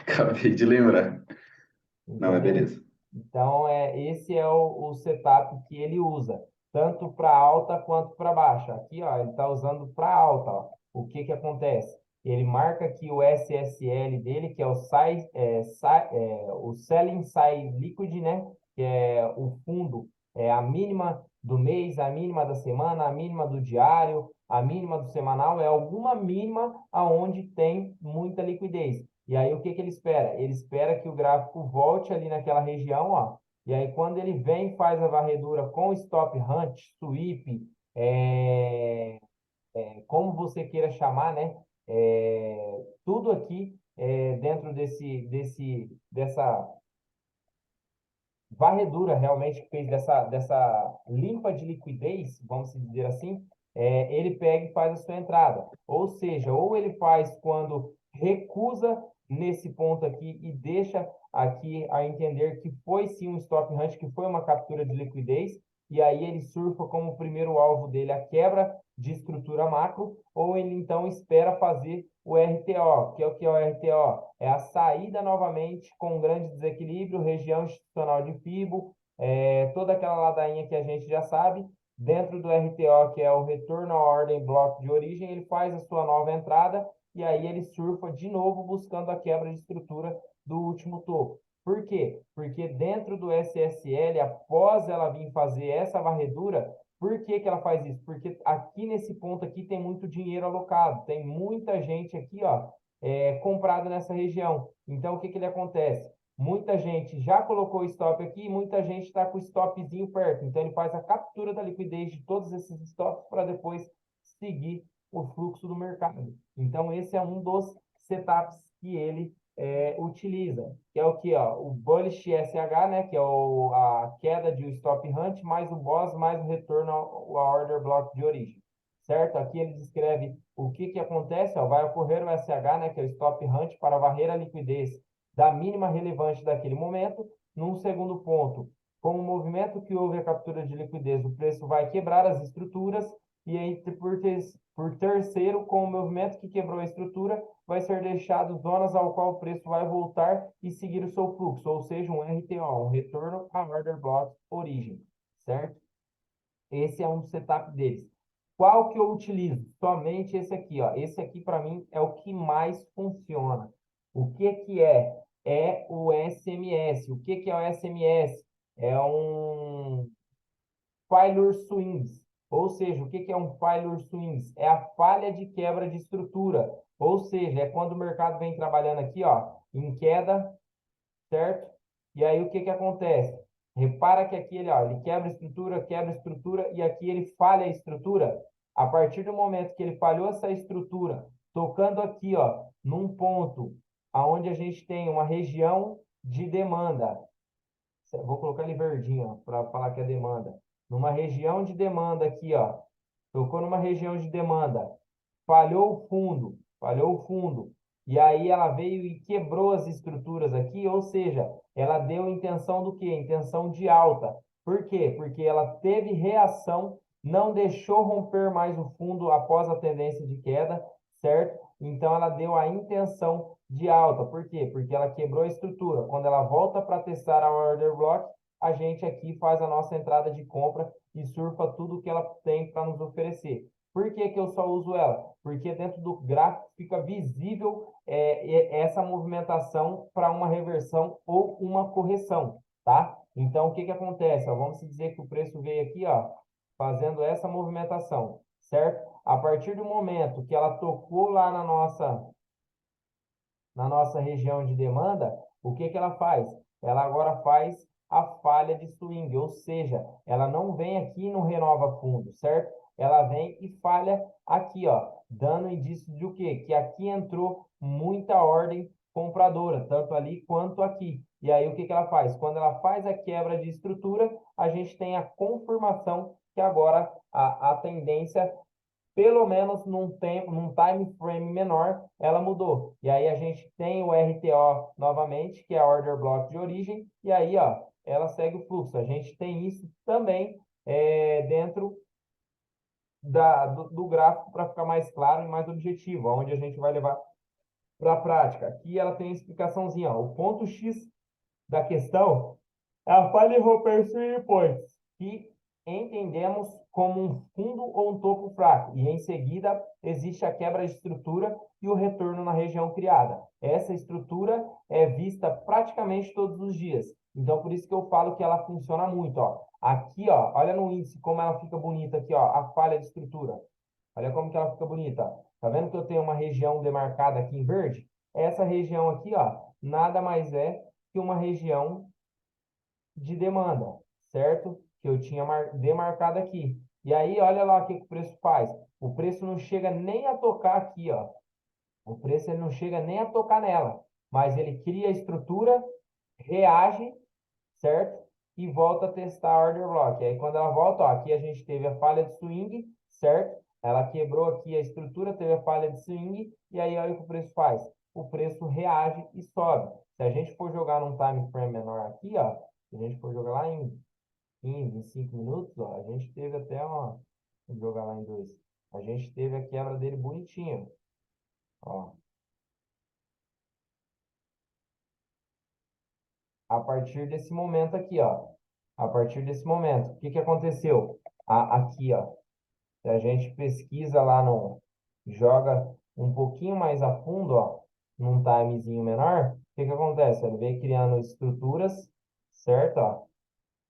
Acabei de lembrar. Não, mas Entendeu? beleza. Então, esse é o setup que ele usa, tanto para alta quanto para baixa. Aqui, ó, ele está usando para alta. Ó. O que que acontece? Ele marca aqui o SSL dele, que é o Selling Side Liquid, né? Que é o fundo, é a mínima do mês, a mínima da semana, a mínima do diário, a mínima do semanal, é alguma mínima aonde tem muita liquidez. E aí, o que que ele espera? Ele espera que o gráfico volte ali naquela região, ó. E aí, quando ele vem e faz a varredura com stop hunt, sweep, como você queira chamar, né? Tudo aqui dentro dessa varredura realmente que fez dessa limpa de liquidez, vamos dizer assim, ele pega e faz a sua entrada. Ou seja, ou ele faz quando recusa nesse ponto aqui e deixa aqui a entender que foi sim um stop hunt, que foi uma captura de liquidez, e aí ele surfa como primeiro alvo dele a quebra de estrutura macro, ou ele então espera fazer o RTO, que é o RTO? É a saída novamente com um grande desequilíbrio, região institucional de FIBO, toda aquela ladainha que a gente já sabe. Dentro do RTO, que é o retorno à ordem bloco de origem, ele faz a sua nova entrada e aí ele surfa de novo buscando a quebra de estrutura do último topo. Por quê? Porque dentro do SSL, após ela vir fazer essa varredura, por que que ela faz isso? Porque aqui nesse ponto aqui tem muito dinheiro alocado, tem muita gente aqui, ó, comprado nessa região. Então, o que que ele acontece? Muita gente já colocou stop aqui, muita gente está com o stopzinho perto. Então, ele faz a captura da liquidez de todos esses stops para depois seguir o fluxo do mercado. Então, esse é um dos setups que ele utiliza, que é o que, ó, o bullish SH, né, que é a queda de um stop hunt, mais o boss, mais o retorno ao order block de origem, certo? Aqui ele descreve o que que acontece, ó, vai ocorrer o SH, né, que é o stop hunt, para varrer a liquidez da mínima relevante daquele momento. Num segundo ponto, com o movimento que houve a captura de liquidez, o preço vai quebrar as estruturas, e aí, por terceiro, com o movimento que quebrou a estrutura, vai ser deixado zonas ao qual o preço vai voltar e seguir o seu fluxo, ou seja, um RTO, um retorno a order block origem, certo? Esse é um setup deles. Qual que eu utilizo? Somente esse aqui, ó. Esse aqui para mim é o que mais funciona. O que que é? É o SMS. O que que é o SMS? É um failure swings. Ou seja, o que que é um failure swings? É a falha de quebra de estrutura. Ou seja, é quando o mercado vem trabalhando aqui, ó, em queda, certo? E aí o que que acontece? Repara que aqui ele, ó, ele quebra estrutura e aqui ele falha a estrutura. A partir do momento que ele falhou essa estrutura, tocando aqui, ó, num ponto aonde a gente tem uma região de demanda. Vou colocar ele verdinho, para falar que é demanda. Numa região de demanda aqui, ó. Tocou numa região de demanda, falhou o fundo, e aí ela veio e quebrou as estruturas aqui, ou seja, ela deu intenção do quê? Intenção de alta. Por quê? Porque ela teve reação, não deixou romper mais o fundo após a tendência de queda, certo? Então ela deu a intenção de alta. Por quê? Porque ela quebrou a estrutura. Quando ela volta para testar a order block, a gente aqui faz a nossa entrada de compra e surfa tudo que ela tem para nos oferecer. Por que que eu só uso ela? Porque dentro do gráfico fica visível essa movimentação para uma reversão ou uma correção, tá? Então, o que que acontece? Ó, vamos dizer que o preço veio aqui, ó, fazendo essa movimentação, certo? A partir do momento que ela tocou lá na nossa região de demanda, o que que ela faz? Ela agora faz a falha de swing, ou seja, ela não vem aqui e não renova fundo, certo? Ela vem e falha aqui, ó, dando indício de o quê? Que aqui entrou muita ordem compradora, tanto ali quanto aqui. E aí o que que ela faz? Quando ela faz a quebra de estrutura, a gente tem a confirmação que agora a tendência pelo menos num tempo, num time frame menor, ela mudou. E aí a gente tem o RTO novamente, que é a order block de origem, e aí, ó, ela segue o fluxo. A gente tem isso também dentro do gráfico para ficar mais claro e mais objetivo, onde a gente vai levar para a prática. Aqui ela tem a explicaçãozinha, ó. O ponto X da questão é a falha de romper swing points, que entendemos como um fundo ou um topo fraco. E em seguida existe a quebra de estrutura e o retorno na região criada. Essa estrutura é vista praticamente todos os dias. Então, por isso que eu falo que ela funciona muito, ó. Aqui, ó, olha no índice como ela fica bonita aqui, ó, a falha de estrutura. Olha como que ela fica bonita. Tá vendo que eu tenho uma região demarcada aqui em verde? Essa região aqui, ó, nada mais é que uma região de demanda, certo? Que eu tinha demarcado aqui. E aí, olha lá o que o preço faz. O preço não chega nem a tocar aqui, ó. O preço ele não chega nem a tocar nela, mas ele cria a estrutura, reage, certo? E volta a testar a order block. Aí quando ela volta, ó, aqui a gente teve a falha de swing, certo? Ela quebrou aqui a estrutura, teve a falha de swing, e aí olha o que o preço faz. O preço reage e sobe. Se a gente for jogar num time frame menor aqui, ó, se a gente for jogar lá em 15, em 5 minutos, ó, a gente teve até uma. Vou jogar lá em 2. A gente teve a quebra dele bonitinho. Ó. A partir desse momento aqui, ó. A partir desse momento, o que que aconteceu? Aqui, ó. Se a gente pesquisa lá no, joga um pouquinho mais a fundo, ó, num timezinho menor, o que que acontece? Ele vem criando estruturas, certo? Ó,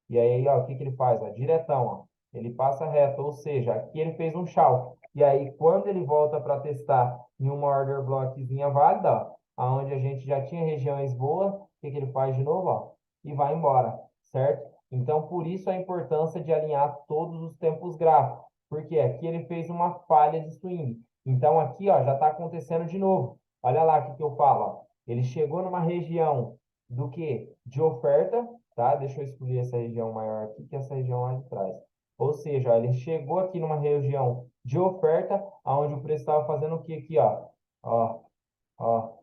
e aí, ó, o que que ele faz? Ó, diretão, ó, ele passa reto, ou seja, aqui ele fez um chau. E aí, quando ele volta para testar em uma order blockzinha válida, ó, onde a gente já tinha regiões boas, o que que ele faz de novo? Ó, e vai embora, certo? Então, por isso a importância de alinhar todos os tempos gráficos, porque aqui ele fez uma falha de swing. Então, aqui, ó, já está acontecendo de novo. Olha lá o que que eu falo, ó. Ele chegou numa região do que? De oferta, tá? Deixa eu excluir essa região maior aqui, que é essa região lá de trás. Ou seja, ó, ele chegou aqui numa região de oferta, onde o preço estava fazendo o que aqui, ó? Ó, ó,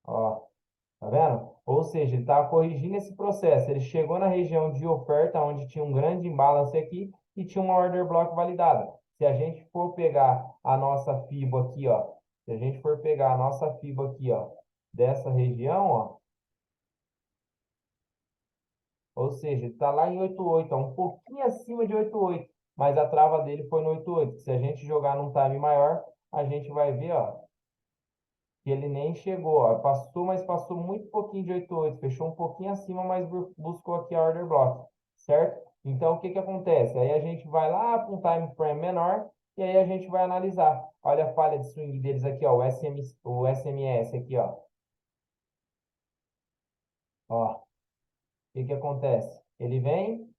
ó. Tá vendo? Ou seja, ele estava corrigindo esse processo. Ele chegou na região de oferta, onde tinha um grande imbalance aqui, e tinha uma order block validada. Se a gente for pegar a nossa FIBO aqui, ó, se a gente for pegar a nossa FIBO aqui, ó, dessa região, ó, ou seja, ele está lá em 88, ó, um pouquinho acima de 88, mas a trava dele foi no 88. Se a gente jogar num time maior, a gente vai ver, ó, que ele nem chegou, ó, passou, mas passou muito pouquinho de 88, fechou um pouquinho acima, mas buscou aqui a order block, certo? Então, o que que acontece? Aí a gente vai lá para um time frame menor e aí a gente vai analisar. Olha a falha de swing deles aqui, ó, o SMS aqui, ó. Ó, o que que acontece? Ele vem,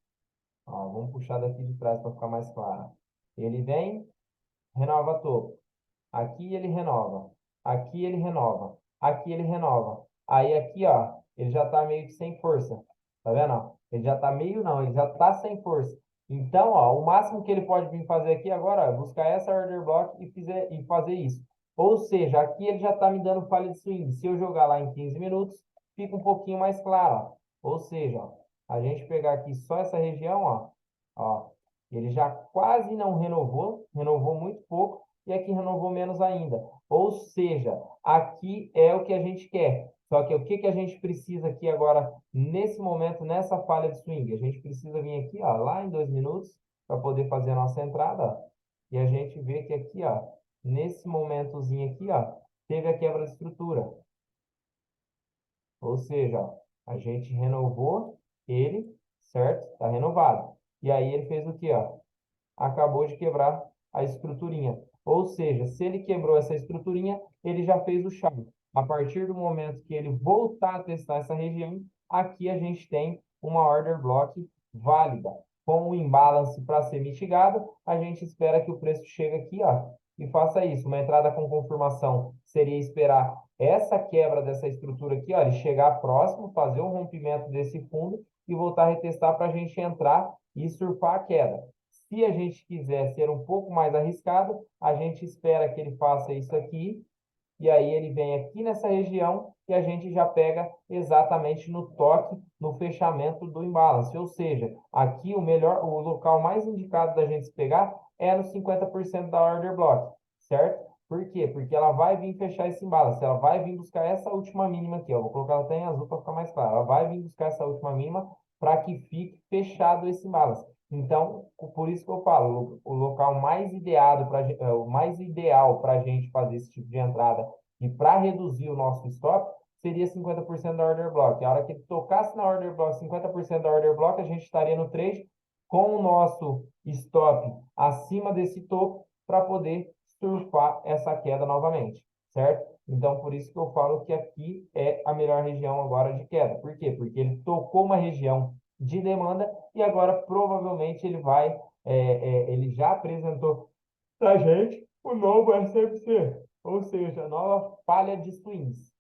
ó, vamos puxar daqui de trás para ficar mais claro. Ele vem, renova topo. Aqui ele renova. Aqui ele renova. Aqui ele renova. Aí aqui, ó, ele já tá meio que sem força. Tá vendo, ó? Ele já tá meio, não, ele já tá sem força. Então, ó, o máximo que ele pode vir fazer aqui agora, ó, é buscar essa order block e fazer isso. Ou seja, aqui ele já tá me dando falha de swing. Se eu jogar lá em 15 minutos, fica um pouquinho mais claro, ó. Ou seja, ó, a gente pegar aqui só essa região, ó, ele já quase não renovou, renovou muito pouco e aqui renovou menos ainda. Ou seja, aqui é o que a gente quer. Só que o que que a gente precisa aqui agora, nesse momento, nessa falha de swing? A gente precisa vir aqui, ó, lá em 2 minutos, para poder fazer a nossa entrada, ó, e a gente vê que aqui, ó, nesse momentozinho aqui, ó, teve a quebra de estrutura. Ou seja, ó, a gente renovou ele, certo? Está renovado. E aí ele fez o quê, ó? Acabou de quebrar a estruturinha. Ou seja, se ele quebrou essa estruturinha, ele já fez o chave. A partir do momento que ele voltar a testar essa região, aqui a gente tem uma order block válida. Com o imbalance para ser mitigado, a gente espera que o preço chegue aqui, ó, e faça isso. Uma entrada com confirmação seria esperar essa quebra dessa estrutura aqui, ó, ele chegar próximo, fazer o rompimento desse fundo e voltar a retestar para a gente entrar e surfar a queda. Se a gente quiser ser um pouco mais arriscado, a gente espera que ele faça isso aqui, e aí ele vem aqui nessa região e a gente já pega exatamente no toque, no fechamento do imbalance. Ou seja, aqui o local mais indicado da gente pegar é no 50% da order block, certo? Por quê? Porque ela vai vir fechar esse imbalance, ela vai vir buscar essa última mínima aqui, ó. Vou colocar ela até em azul para ficar mais claro. Ela vai vir buscar essa última mínima para que fique fechado esse imbalance. Então, por isso que eu falo, o local mais ideado para o mais ideal para a gente fazer esse tipo de entrada e para reduzir o nosso stop seria 50% da order block. A hora que ele tocasse na order block, 50% da order block, a gente estaria no trade com o nosso stop acima desse topo para poder surfar essa queda novamente, certo? Então, por isso que eu falo que aqui é a melhor região agora de queda. Por quê? Porque ele tocou uma região de demanda e agora provavelmente ele já apresentou para a gente o novo SMC, ou seja, a nova falha de swings.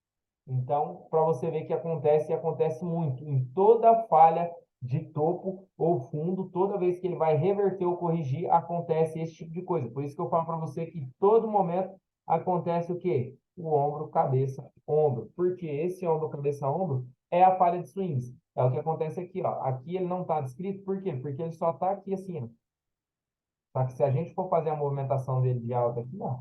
Então, para você ver que acontece, e acontece muito em toda falha de topo ou fundo, toda vez que ele vai reverter ou corrigir, acontece esse tipo de coisa. Por isso que eu falo para você que todo momento acontece o quê? O ombro, cabeça, ombro. Porque esse ombro, cabeça, ombro é a falha de swings. É o que acontece aqui, ó. Aqui ele não está descrito, por quê? Porque ele só está aqui assim, ó. Só que se a gente for fazer a movimentação dele de alta aqui, ó,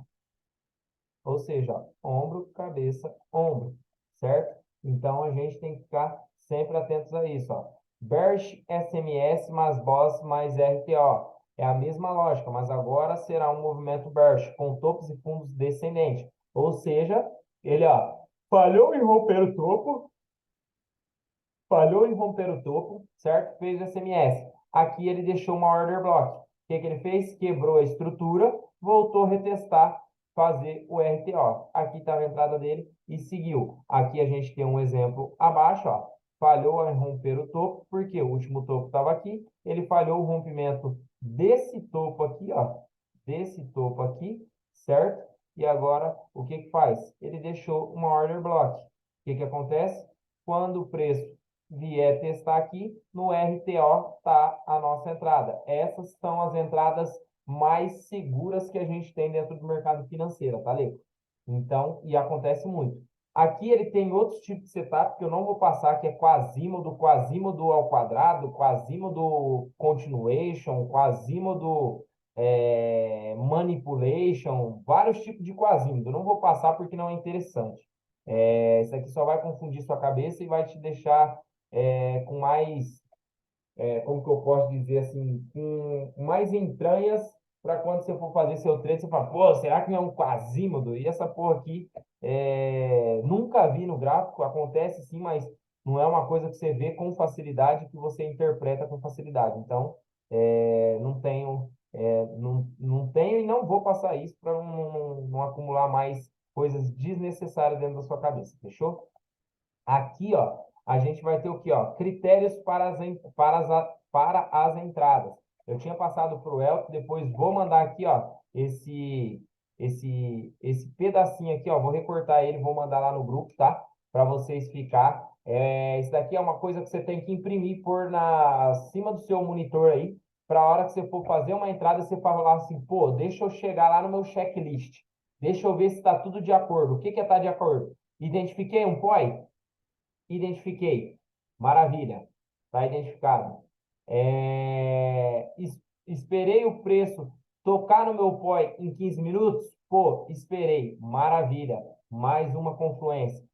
ou seja, ó, ombro, cabeça, ombro, certo? Então, a gente tem que ficar sempre atentos a isso, ó. Bearish SMS mais Boss mais RTO. É a mesma lógica, mas agora será um movimento bearish, com topos e fundos descendentes. Ou seja, ele, ó, falhou em romper o topo, falhou em romper o topo, certo? Fez o SMS. Aqui ele deixou uma order block. O que que ele fez? Quebrou a estrutura, voltou a retestar, fazer o RTO. Aqui está a entrada dele e seguiu. Aqui a gente tem um exemplo abaixo, ó. Falhou em romper o topo, porque o último topo estava aqui. Ele falhou o rompimento desse topo aqui, ó. Desse topo aqui, certo? E agora, o que que faz? Ele deixou uma order block. O que que acontece? Quando o preço vier testar aqui, no RTO está a nossa entrada. Essas são as entradas mais seguras que a gente tem dentro do mercado financeiro, tá, Leco? Então, e acontece muito. Aqui ele tem outros tipos de setup que eu não vou passar, que é quasímodo ao quadrado, quasímodo continuation, quasímodo manipulation, vários tipos de quasímodo. Eu não vou passar porque não é interessante. Isso aqui só vai confundir sua cabeça e vai te deixar com mais, como que eu posso dizer assim, com mais entranhas para quando você for fazer seu trade, você fala, pô, será que não é um quasímodo? E essa porra aqui, nunca vi no gráfico, acontece sim, mas não é uma coisa que você vê com facilidade, que você interpreta com facilidade. Então, não tenho e não vou passar isso para não acumular mais coisas desnecessárias dentro da sua cabeça, fechou? Aqui, ó, a gente vai ter o quê, ó? Critérios para as entradas. Eu tinha passado para o Elton, depois vou mandar aqui, ó, esse pedacinho aqui, ó, vou recortar ele, vou mandar lá no grupo, tá? Para vocês ficar. Isso daqui é uma coisa que você tem que imprimir por acima do seu monitor aí, para a hora que você for fazer uma entrada, você falar assim, pô, deixa eu chegar lá no meu checklist. Deixa eu ver se está tudo de acordo. O que que é estar de acordo? Identifiquei um POI? Identifiquei. Maravilha. Está identificado. Esperei o preço tocar no meu POI em 15 minutos? Pô, esperei. Maravilha. Mais uma confluência.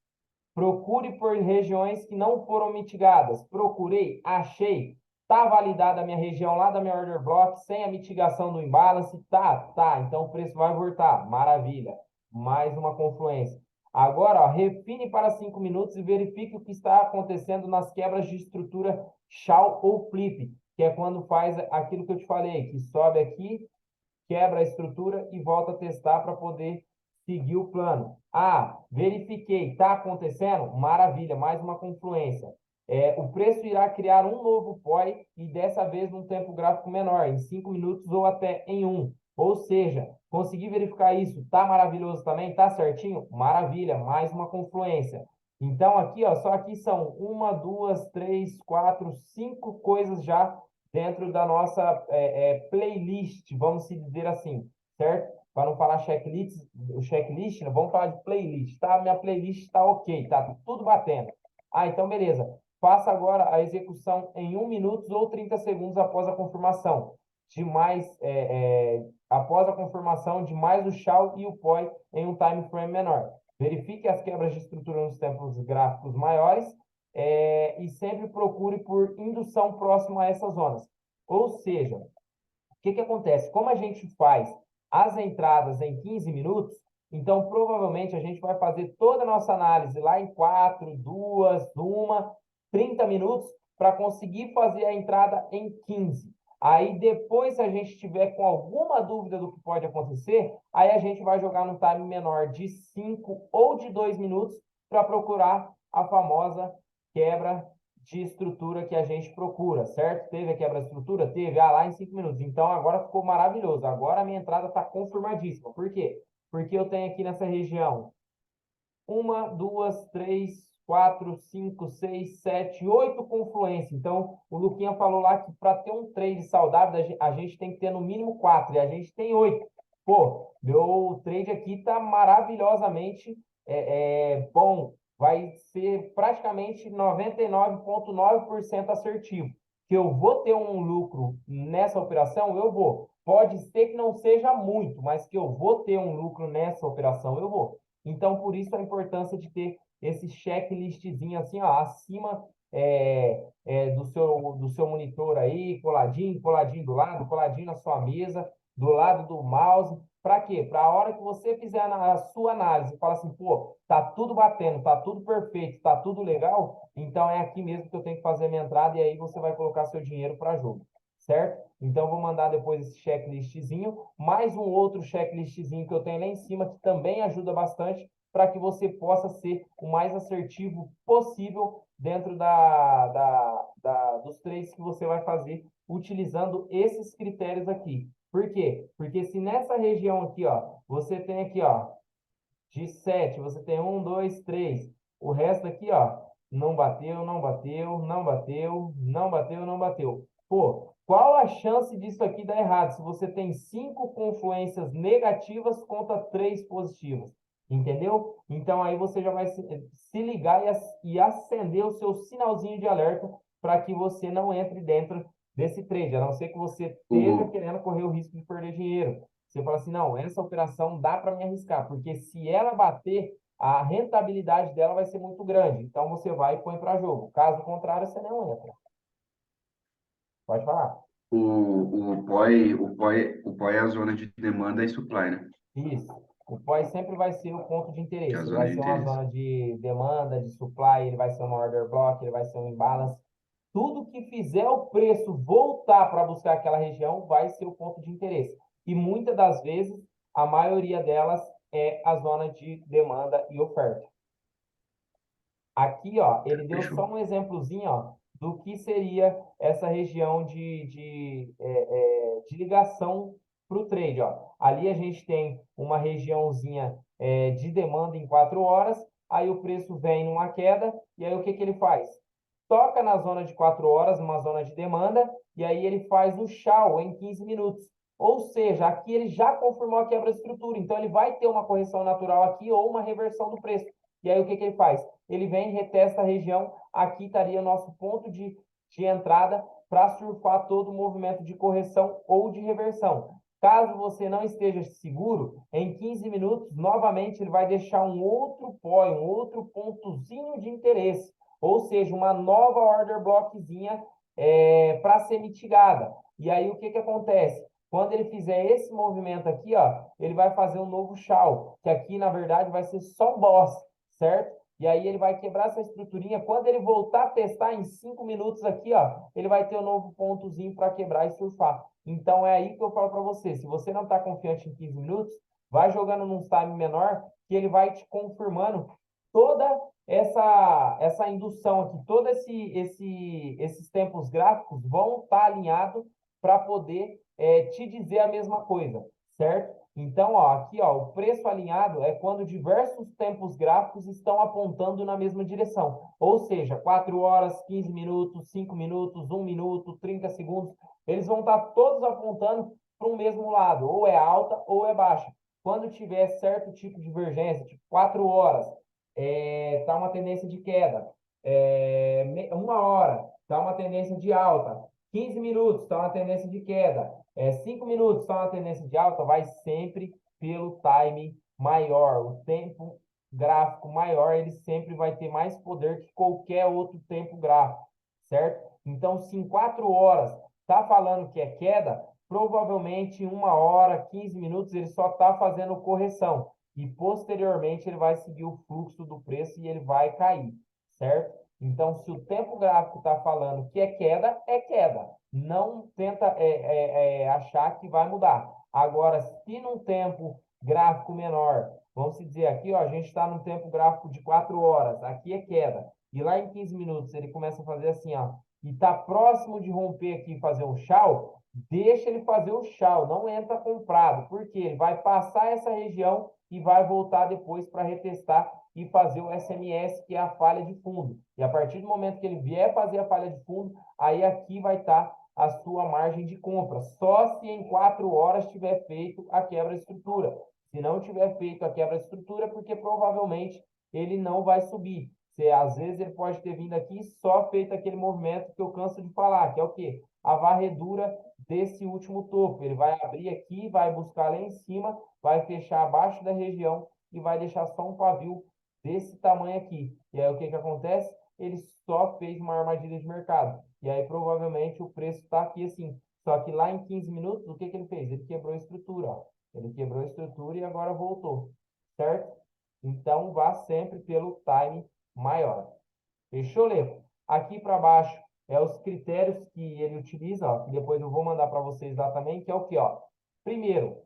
Procure por regiões que não foram mitigadas. Procurei, achei. Tá validada a minha região lá da minha order block, sem a mitigação do imbalance? Tá. Então o preço vai voltar. Maravilha. Mais uma confluência. Agora, ó, refine para 5 minutos e verifique o que está acontecendo nas quebras de estrutura Shaw ou Flip, que é quando faz aquilo que eu te falei, que sobe aqui, quebra a estrutura e volta a testar para poder seguir o plano. Ah, verifiquei, está acontecendo? Maravilha, mais uma confluência. O preço irá criar um novo POI e dessa vez num tempo gráfico menor, em 5 minutos ou até em 1. Ou seja, consegui verificar isso, tá maravilhoso também, tá certinho? Maravilha, mais uma confluência. Então aqui, ó, só aqui são uma, duas, três, quatro, cinco coisas já dentro da nossa playlist, vamos se dizer assim, certo? Para não falar checklist, o checklist, né? Vamos falar de playlist, tá? Minha playlist está ok, tá tudo batendo. Ah, então beleza. Faça agora a execução em 1 minuto ou 30 segundos após a confirmação. de mais, após a confirmação de mais o shall e o poi em um time frame menor. Verifique as quebras de estrutura nos tempos gráficos maiores e sempre procure por indução próxima a essas zonas. Ou seja, o que acontece? Como a gente faz as entradas em 15 minutos, então provavelmente a gente vai fazer toda a nossa análise lá em 4, 2, 1, 30 minutos para conseguir fazer a entrada em 15. Aí depois, se a gente tiver com alguma dúvida do que pode acontecer, aí a gente vai jogar num time menor de 5 ou de 2 minutos para procurar a famosa quebra de estrutura que a gente procura, certo? Teve a quebra de estrutura? Teve, lá em 5 minutos. Então, agora ficou maravilhoso. Agora a minha entrada está confirmadíssima. Por quê? Porque eu tenho aqui nessa região 1, 2, 3, 4, 5, 6, 7, 8 confluências. Então, o Luquinha falou lá que para ter um trade saudável, a gente tem que ter no mínimo 4, e a gente tem 8. Pô, meu trade aqui está maravilhosamente bom. Vai ser praticamente 99,9% assertivo. Que eu vou ter um lucro nessa operação, eu vou. Pode ser que não seja muito, mas que eu vou ter um lucro nessa operação, eu vou. Então, por isso a importância de ter esse checklistzinho assim, ó, acima do seu monitor aí, coladinho, coladinho do lado, coladinho na sua mesa, do lado do mouse. Para quê? Para a hora que você fizer a sua análise, fala assim, pô, tá tudo batendo, tá tudo perfeito, tá tudo legal, então é aqui mesmo que eu tenho que fazer a minha entrada e aí você vai colocar seu dinheiro para jogo, certo? Então, vou mandar depois esse checklistzinho, mais um outro checklistzinho que eu tenho lá em cima, que também ajuda bastante para que você possa ser o mais assertivo possível dentro dos trades que você vai fazer utilizando esses critérios aqui. Por quê? Porque se nessa região aqui, ó, você tem aqui, ó, de 7, você tem 1, 2, 3. O resto aqui, ó, não bateu, não bateu, não bateu, não bateu, não bateu. Pô, qual a chance disso aqui dar errado? Se você tem 5 confluências negativas contra 3 positivas. Entendeu? Então aí você já vai se ligar e acender o seu sinalzinho de alerta para que você não entre dentro desse trade, a não ser que você esteja O, querendo correr o risco de perder dinheiro. Você fala assim, não, essa operação dá para me arriscar, porque se ela bater, a rentabilidade dela vai ser muito grande. Então você vai e põe para jogo. Caso contrário, você não entra. Pode falar. o POI é a zona de demanda e supply, né? Isso. O POI sempre vai ser o ponto de Que é a interesse. Ele zona vai de ser uma interesse. zona de demanda, de supply, ele vai ser uma order block, ele vai ser um imbalance. Tudo que fizer o preço voltar para buscar aquela região vai ser o ponto de interesse. E muitas das vezes, a maioria delas é a zona de demanda e oferta. Aqui, ó, ele deu só Fechou. um exemplozinho, ó, do que seria essa região de ligação para o trade, ó. Ali a gente tem uma regiãozinha de demanda em 4 horas, aí o preço vem numa queda, e aí o que ele faz? Toca na zona de 4 horas, numa zona de demanda, e aí ele faz o shall em 15 minutos. Ou seja, aqui ele já confirmou a quebra de estrutura, então ele vai ter uma correção natural aqui ou uma reversão do preço. E aí o que ele faz? Ele vem e retesta a região, aqui estaria o nosso ponto de entrada para surfar todo o movimento de correção ou de reversão. Caso você não esteja seguro, em 15 minutos, novamente, ele vai deixar um outro POI, um outro pontozinho de interesse, ou seja, uma nova order blockzinha para ser mitigada. E aí, o que acontece? Quando ele fizer esse movimento aqui, ó, ele vai fazer um novo shall, que aqui, na verdade, vai ser só boss, certo? E aí ele vai quebrar essa estruturinha. Quando ele voltar a testar em 5 minutos aqui, ó, ele vai ter um novo pontozinho para quebrar e surfar. Então é aí que eu falo para você. Se você não está confiante em 15 minutos, vai jogando num time menor, que ele vai te confirmando toda essa indução aqui, esses tempos gráficos vão estar alinhados para poder te dizer a mesma coisa, certo? Então, ó, aqui, ó, o preço alinhado é quando diversos tempos gráficos estão apontando na mesma direção. Ou seja, 4 horas, 15 minutos, 5 minutos, 1 minuto, 30 segundos, eles vão estar todos apontando para o mesmo lado, ou é alta ou é baixa. Quando tiver certo tipo de divergência, tipo 4 horas, tá uma tendência de queda. 1 hora, tá uma tendência de alta. 15 minutos está na tendência de queda, 5 minutos está na tendência de alta, vai sempre pelo time maior. O tempo gráfico maior, ele sempre vai ter mais poder que qualquer outro tempo gráfico, certo? Então, se em 4 horas está falando que é queda, provavelmente em 1 hora, 15 minutos, ele só está fazendo correção. E posteriormente ele vai seguir o fluxo do preço e ele vai cair, certo? Então, se o tempo gráfico está falando que é queda. Não tenta achar que vai mudar. Agora, se num tempo gráfico menor, vamos dizer aqui, ó, a gente está num tempo gráfico de 4 horas, aqui é queda. E lá em 15 minutos ele começa a fazer assim, ó, e está próximo de romper aqui e fazer um chau, deixa ele fazer o chau, não entra comprado, porque ele vai passar essa região e vai voltar depois para retestar e fazer o SMS, que é a falha de fundo. E a partir do momento que ele vier fazer a falha de fundo, aí aqui vai estar a sua margem de compra. Só se em 4 horas tiver feito a quebra de estrutura. Se não tiver feito a quebra de estrutura, porque provavelmente ele não vai subir. Às vezes ele pode ter vindo aqui e só feito aquele movimento que eu canso de falar, que é o quê? A varredura desse último topo. Ele vai abrir aqui, vai buscar lá em cima, vai fechar abaixo da região e vai deixar só um pavio desse tamanho aqui. E aí o que acontece? Ele só fez uma armadilha de mercado. E aí provavelmente o preço está aqui assim. Só que lá em 15 minutos, o que ele fez? Ele quebrou a estrutura, ó. Ele quebrou a estrutura e agora voltou, certo? Então vá sempre pelo time maior. Fechou, Leco? Aqui para baixo é os critérios que ele utiliza, ó, que depois eu vou mandar para vocês lá também, que é o que, ó? Primeiro,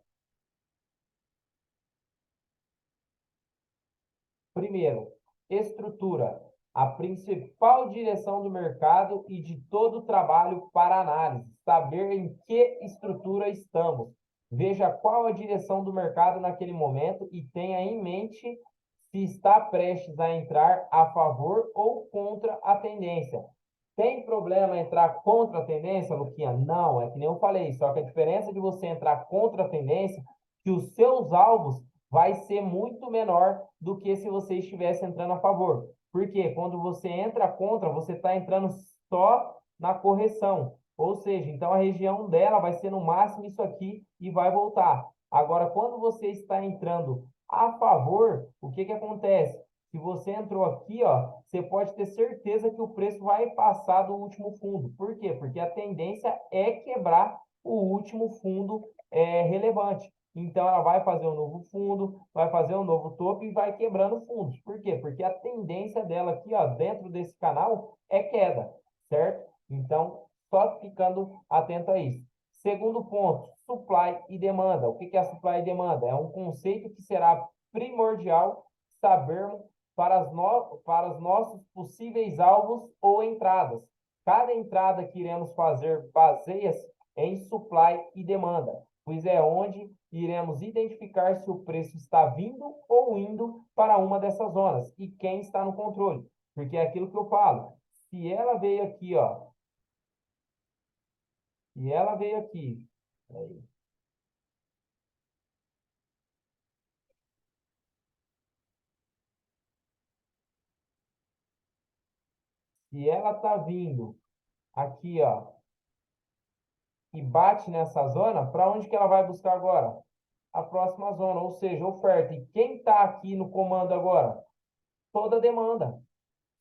estrutura, a principal direção do mercado e de todo o trabalho para análise. Saber em que estrutura estamos. Veja qual a direção do mercado naquele momento e tenha em mente se está prestes a entrar a favor ou contra a tendência. Tem problema entrar contra a tendência, Luquinha? Não, é que nem eu falei, só que a diferença de você entrar contra a tendência, que os seus alvos vai ser muito menor do que se você estivesse entrando a favor. Porque quando você entra contra, você está entrando só na correção. Ou seja, então a região dela vai ser no máximo isso aqui e vai voltar. Agora, quando você está entrando a favor, o que acontece? Se você entrou aqui, ó, você pode ter certeza que o preço vai passar do último fundo. Por quê? Porque a tendência é quebrar o último fundo relevante. Então, ela vai fazer um novo fundo, vai fazer um novo topo e vai quebrando fundos. Por quê? Porque a tendência dela aqui, ó, dentro desse canal, é queda, certo? Então, só ficando atento a isso. Segundo ponto, supply e demanda. O que é a supply e demanda? É um conceito que será primordial sabermos para os nossos possíveis alvos ou entradas. Cada entrada que iremos fazer baseia-se em supply e demanda, pois é onde iremos identificar se o preço está vindo ou indo para uma dessas zonas e quem está no controle. Porque é aquilo que eu falo. Se ela veio aqui, ó, e ela veio aqui, aí, se ela está vindo aqui, ó, e bate nessa zona, para onde que ela vai buscar agora? A próxima zona, ou seja, oferta. E quem está aqui no comando agora? Toda demanda,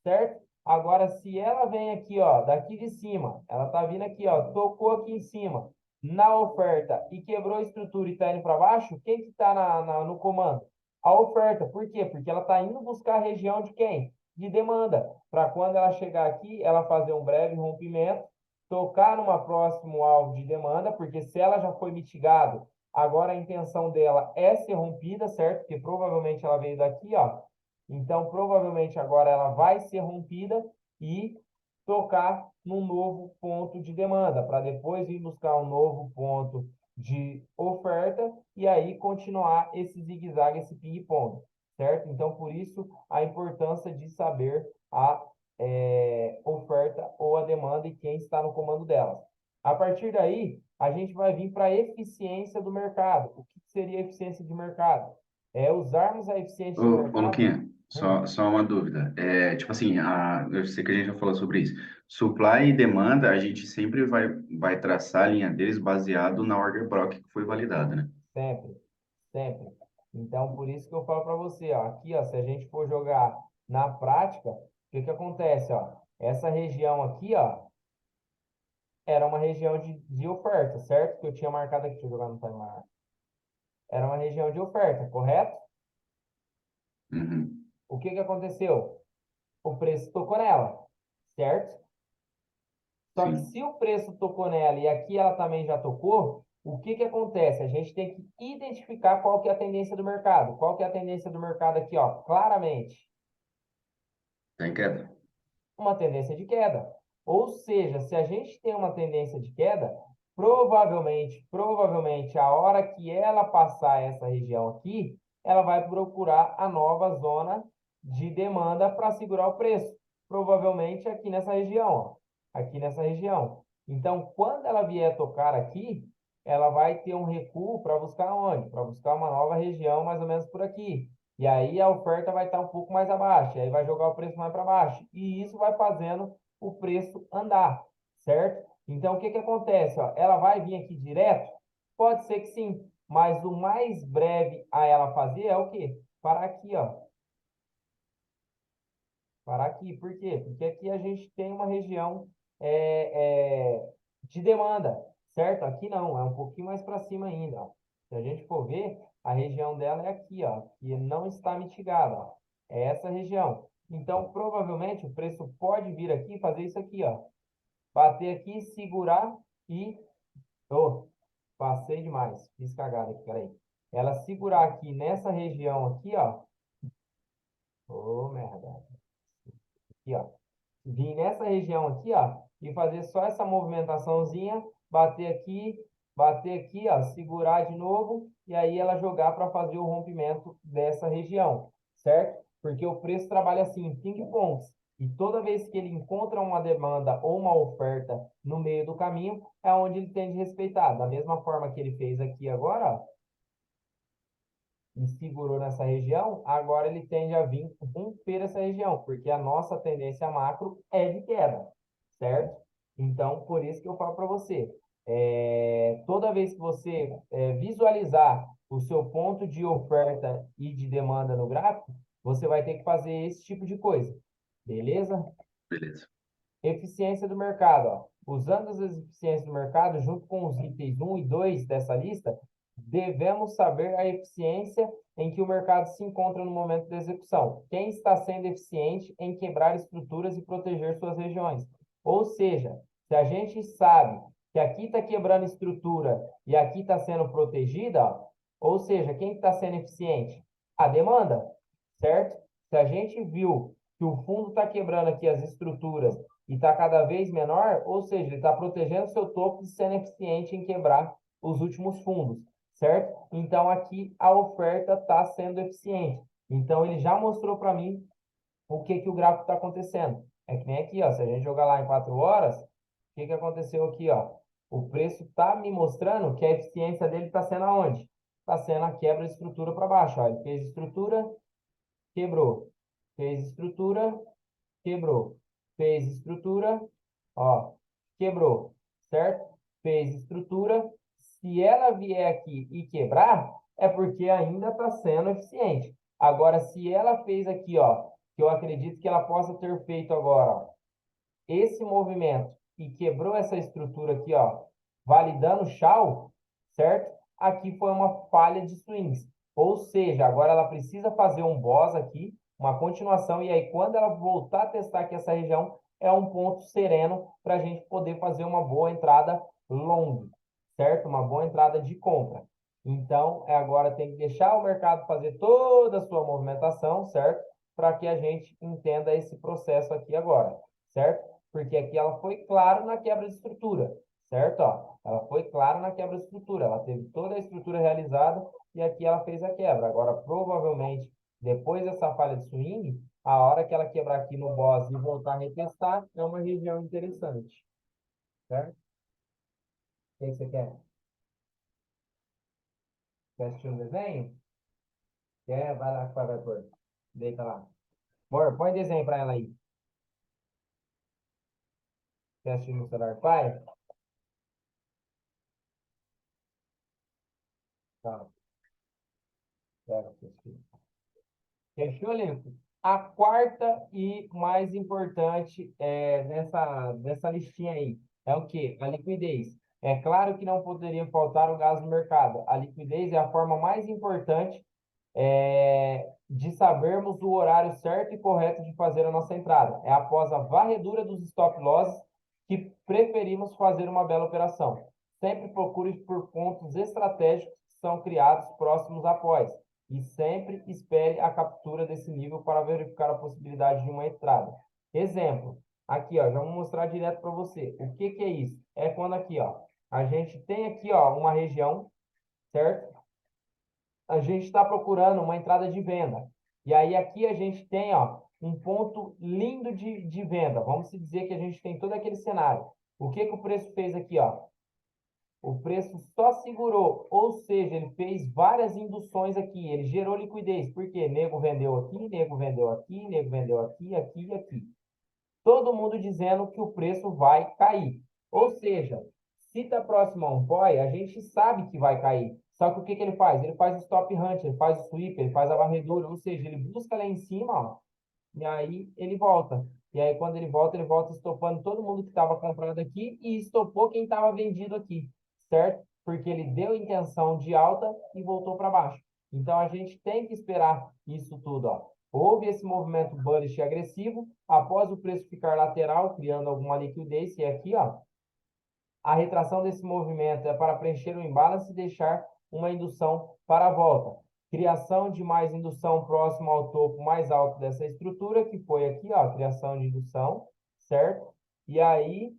certo? Agora, se ela vem aqui, ó, daqui de cima, ela tá vindo aqui, ó, tocou aqui em cima, na oferta e quebrou a estrutura e tá indo para baixo, quem que tá no comando? A oferta. Por quê? Porque ela tá indo buscar a região de quem? De demanda. Para quando ela chegar aqui, ela fazer um breve rompimento, tocar numa próximo alvo de demanda, porque se ela já foi mitigado, agora a intenção dela é ser rompida, certo? Porque provavelmente ela veio daqui, ó, então, provavelmente agora ela vai ser rompida e tocar num novo ponto de demanda, para depois ir buscar um novo ponto de oferta e aí continuar esse zigue-zague, esse ping-pong, certo? Então, por isso, a importância de saber a oferta ou a demanda e quem está no comando delas. A partir daí, a gente vai vir para a eficiência do mercado. O que seria eficiência de mercado? É usarmos a eficiência de Ô, mercado. Luquinha, Só uma dúvida. Tipo assim, eu sei que a gente já falou sobre isso. Supply e demanda, a gente sempre vai traçar a linha deles baseado na order block que foi validada, né? Sempre, sempre. Então, por isso que eu falo para você, ó, aqui, ó, se a gente for jogar na prática, o que que acontece, ó? Essa região aqui, ó, era uma região de oferta, certo? Que eu tinha marcado aqui, deixa eu jogar no timeline. Era uma região de oferta, correto? Uhum. O que que aconteceu? O preço tocou nela, certo? Só que Sim, se o preço tocou nela e aqui ela também já tocou, o que que acontece? A gente tem que identificar qual que é a tendência do mercado. Qual que é a tendência do mercado aqui, ó? Claramente, tá em queda. uma tendência de queda. Ou seja, se a gente tem uma tendência de queda, provavelmente, a hora que ela passar essa região aqui, ela vai procurar a nova zona de demanda para segurar o preço. Provavelmente aqui nessa região, ó. Aqui nessa região. Então, quando ela vier tocar aqui, ela vai ter um recuo para buscar onde? Para buscar uma nova região, mais ou menos por aqui. E aí a oferta vai estar um pouco mais abaixo, aí vai jogar o preço mais para baixo. E isso vai fazendo o preço andar, certo? Então, o que que acontece? Ó? Ela vai vir aqui direto? Pode ser que sim, mas o mais breve a ela fazer é o quê? Parar aqui, ó. Parar aqui. Por quê? Porque aqui a gente tem uma região de demanda, certo? Aqui não, é um pouquinho mais para cima ainda, ó. Se a gente for ver, a região dela é aqui, ó, que não está mitigada, ó. É essa região. Então, provavelmente, o preço pode vir aqui e fazer isso aqui, ó. Bater aqui, segurar e... Oh, passei demais. Fiz cagada aqui, peraí. Ela segurar aqui nessa região aqui, ó. Ô, merda. Aqui, ó. Vir nessa região aqui, ó, e fazer só essa movimentaçãozinha, bater aqui, ó, segurar de novo, e aí ela jogar para fazer o rompimento dessa região, certo? Porque o preço trabalha assim, em ping-pongs. E toda vez que ele encontra uma demanda ou uma oferta no meio do caminho, é onde ele tem de respeitar. Da mesma forma que ele fez aqui agora, ó, e segurou nessa região, agora ele tende a vir romper essa região, porque a nossa tendência macro é de queda, certo? Então, por isso que eu falo para você, toda vez que você visualizar o seu ponto de oferta e de demanda no gráfico, você vai ter que fazer esse tipo de coisa, beleza? Beleza. Eficiência do mercado, ó. Usando as eficiências do mercado, junto com os itens 1 e 2 dessa lista, devemos saber a eficiência em que o mercado se encontra no momento da execução. Quem está sendo eficiente em quebrar estruturas e proteger suas regiões. Ou seja, se a gente sabe que aqui está quebrando estrutura e aqui está sendo protegida, ó, ou seja, quem está sendo eficiente? A demanda, certo? Se a gente viu que o fundo está quebrando aqui as estruturas e está cada vez menor, ou seja, ele está protegendo seu topo e sendo eficiente em quebrar os últimos fundos, certo? Então, aqui a oferta está sendo eficiente. Então, ele já mostrou para mim o que que o gráfico está acontecendo. É que nem aqui, ó, se a gente jogar lá em 4 horas, o que que aconteceu aqui, ó? O preço está me mostrando que a eficiência dele está sendo aonde? Está sendo a quebra de estrutura para baixo, ó. Ele fez estrutura, quebrou. Fez estrutura, quebrou. Fez estrutura, ó, quebrou, certo? Fez estrutura. Se ela vier aqui e quebrar, é porque ainda está sendo eficiente. Agora, se ela fez aqui, ó, que eu acredito que ela possa ter feito agora, ó, esse movimento e quebrou essa estrutura aqui, ó, validando o chau, certo? Aqui foi uma falha de swings. Ou seja, agora ela precisa fazer um boss aqui, uma continuação, e aí quando ela voltar a testar aqui essa região, é um ponto sereno para a gente poder fazer uma boa entrada long, certo? Uma boa entrada de compra. Então, agora tem que deixar o mercado fazer toda a sua movimentação, certo? Para que a gente entenda esse processo aqui agora, certo? Porque aqui ela foi claro na quebra de estrutura, certo? Ó, ela foi clara na quebra de estrutura, ela teve toda a estrutura realizada e aqui ela fez a quebra. Agora, provavelmente, depois dessa falha de swing, a hora que ela quebrar aqui no boss e voltar a retestar, é uma região interessante, certo? O que você quer? Quer assistir um desenho? Quer? Vai lá, vai, vai, por. Deita lá. Amor, põe desenho para ela aí. Quer assistir no celular, pai? Tá, pega, assistir. Fechou, Lincoln? A quarta e mais importante nessa listinha aí é o quê? A liquidez. É claro que não poderia faltar o gás no mercado. A liquidez é a forma mais importante de sabermos o horário certo e correto de fazer a nossa entrada. É após a varredura dos stop losses que preferimos fazer uma bela operação. Sempre procure por pontos estratégicos que são criados próximos após e sempre espere a captura desse nível para verificar a possibilidade de uma entrada. Exemplo, aqui, ó, já vou mostrar direto para você. O que que é isso? É quando aqui, ó, a gente tem aqui, ó, uma região, certo? A gente está procurando uma entrada de venda. E aí aqui a gente tem, ó, um ponto lindo de venda. Vamos dizer que a gente tem todo aquele cenário. O que que o preço fez aqui, ó? O preço só segurou, ou seja, ele fez várias induções aqui, ele gerou liquidez, porque nego vendeu aqui, nego vendeu aqui, nego vendeu aqui, aqui e aqui. Todo mundo dizendo que o preço vai cair. Ou seja, se está próximo a um POI, a gente sabe que vai cair. Só que o que que ele faz? Ele faz o stop hunt, ele faz o sweep, ele faz a varredura, ou seja, ele busca lá em cima, ó, e aí ele volta. E aí, quando ele volta estopando todo mundo que estava comprado aqui e estopou quem estava vendido aqui, certo? Porque ele deu intenção de alta e voltou para baixo. Então, a gente tem que esperar isso tudo, ó. Houve esse movimento bullish agressivo, após o preço ficar lateral, criando alguma liquidez, e aqui, ó, a retração desse movimento é para preencher o imbalance e deixar uma indução para a volta. Criação de mais indução próximo ao topo mais alto dessa estrutura, que foi aqui, ó, criação de indução, certo? E aí,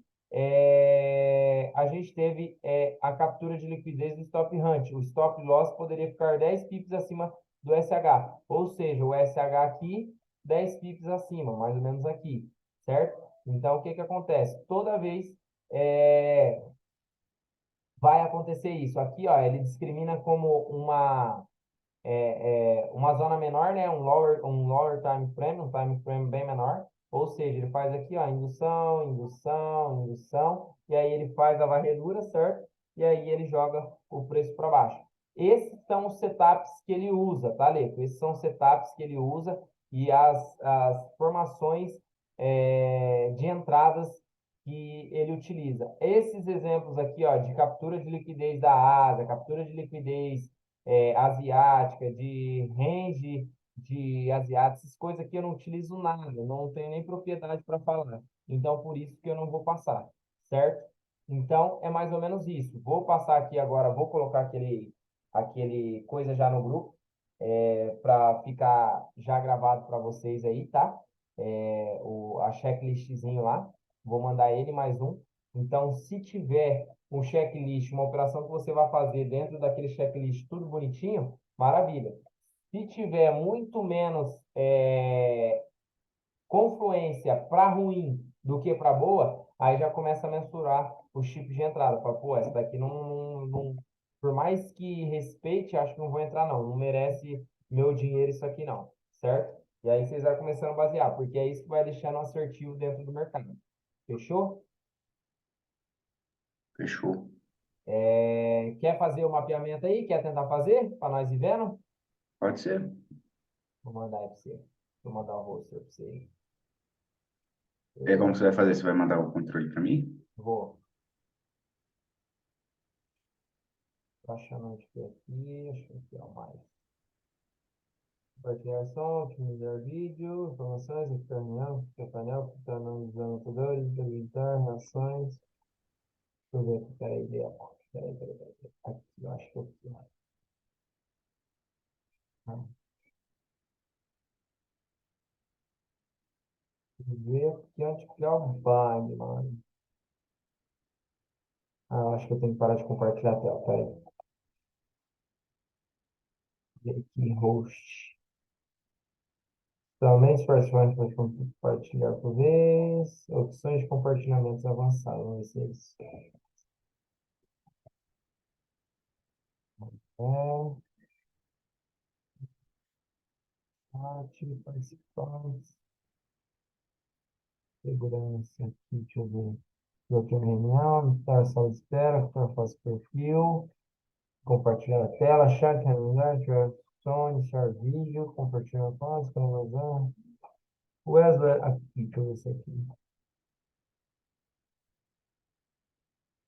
a gente teve a captura de liquidez do stop hunt. O stop loss poderia ficar 10 pips acima do SH, ou seja, o SH aqui, 10 pips acima, mais ou menos aqui, certo? Então, o que que acontece? Toda vez é, vai acontecer isso. Aqui, ó, ele discrimina como uma zona menor, né? Um lower time frame bem menor. Ou seja, ele faz aqui, ó, indução, indução, indução, e aí ele faz a varredura, certo? E aí ele joga o preço para baixo. Esses são os setups que ele usa, tá, Leco? Esses são os setups que ele usa e as formações de entradas que ele utiliza. Esses exemplos aqui, ó, de captura de liquidez da Ásia, captura de liquidez asiática, de range de asiáticos, essas coisas aqui eu não utilizo nada, não tenho nem propriedade para falar. Então, por isso que eu não vou passar, certo? Então, é mais ou menos isso. Vou passar aqui agora, vou colocar aquele coisa já no grupo, para ficar já gravado para vocês aí, tá? A checklistzinho lá. Vou mandar ele mais um. Então, se tiver um checklist, uma operação que você vai fazer dentro daquele checklist tudo bonitinho, maravilha. Se tiver muito menos confluência para ruim do que para boa, aí já começa a mensurar os tipos de entrada. Fala, pô, essa daqui por mais que respeite, acho que não vou entrar não, não merece meu dinheiro isso aqui não, certo? E aí vocês vão começando a basear, porque é isso que vai deixando assertivo dentro do mercado. Fechou? Fechou. Quer fazer o mapeamento aí? Quer tentar fazer? Para nós ir vendo? Pode ser. Vou mandar aí para você. Vou mandar o roster para você aí. E aí, como você vai fazer? Você vai mandar o controle para mim? Vou. Tô achando onde que é aqui. Acho que aqui é o mais. Compartilhar som, otimizar vídeo, informações, aqui reunião, aqui é o painel, que está analisando indicadores, habilitar reações. Deixa eu ver aqui, peraí, Deco. Peraí. Aqui, eu acho que aqui, ó. Ah, deixa eu ver aqui onde que é o bug, mano. Ah, eu acho que eu tenho que parar de compartilhar a tela, peraí. Aqui, host. Somente participantes podem compartilhar por vez. Opções de compartilhamentos avançados. Vamos ver se é isso. É, ative participantes. Segurança aqui, deixa eu ver. Bloqueio reunião, estar sala de espera, faz perfil, compartilhar a tela, chat, reunião, tirar som, iniciar vídeo, compartilhar a voz, canalizar. Wesley, aqui, deixa eu ver isso aqui.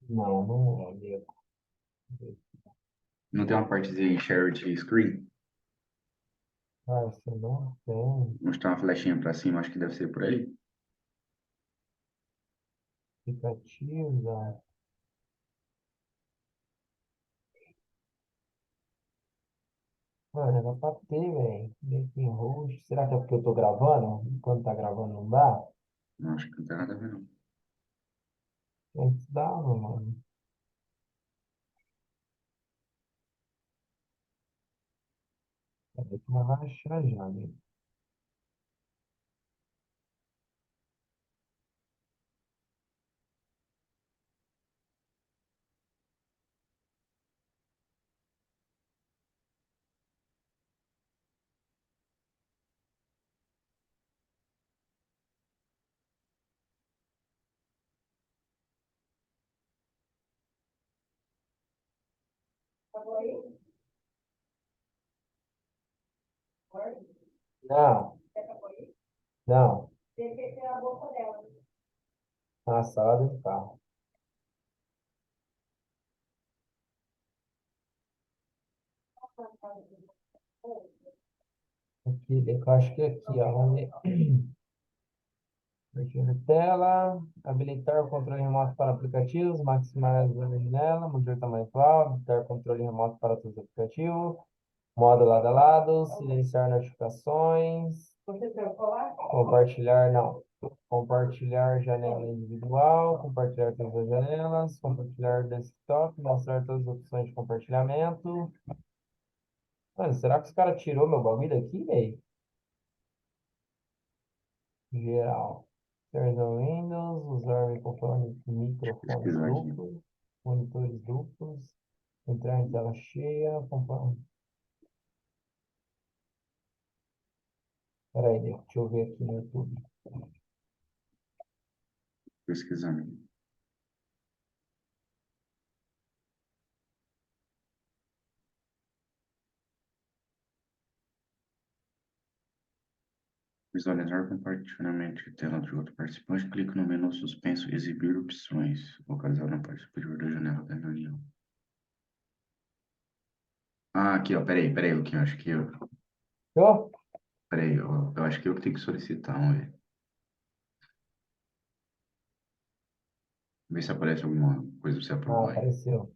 Não, não é, amigo. Não tem uma partezinha em shared screen? Ah, isso não tem. Mostrar uma flechinha para cima, acho que deve ser por aí. Aplicativos, ah. Mano, era pra ter, velho. Meio roxo. Será que é porque eu tô gravando? Quando tá gravando não dá? Não, acho que não tem nada a ver, não. Antes dava, mano. Peraí que nós vamos achar já, né? Não, não. Na sala do carro. Aqui, eu acho que é aqui, ó. Vamos ver. Aqui na tela, habilitar o controle remoto para aplicativos, maximizar a janela, mudar o tamanho atual, habilitar o controle remoto para todos os aplicativos, modo lado a lado, silenciar notificações, compartilhar, não, compartilhar janela individual, compartilhar todas as janelas, compartilhar desktop, mostrar todas as opções de compartilhamento. Mano, será que os caras tirou meu bagulho daqui, velho? Geral. Perdão, Windows, usar microfones Pesquisar aqui. duplos, monitores duplos, entrar em tela cheia, peraí, deixa eu ver aqui no YouTube. Pesquisando. Visualizar compartilhamento de tela de outro participante. Clique no menu suspenso, exibir opções, localizado na parte superior da janela da reunião. Ah, aqui, ó, peraí, Luquinha, acho que eu, Show? peraí, eu acho que eu que tenho que solicitar, vamos ver. Ver se aparece alguma coisa pra você Ah, aprovar aí. apareceu.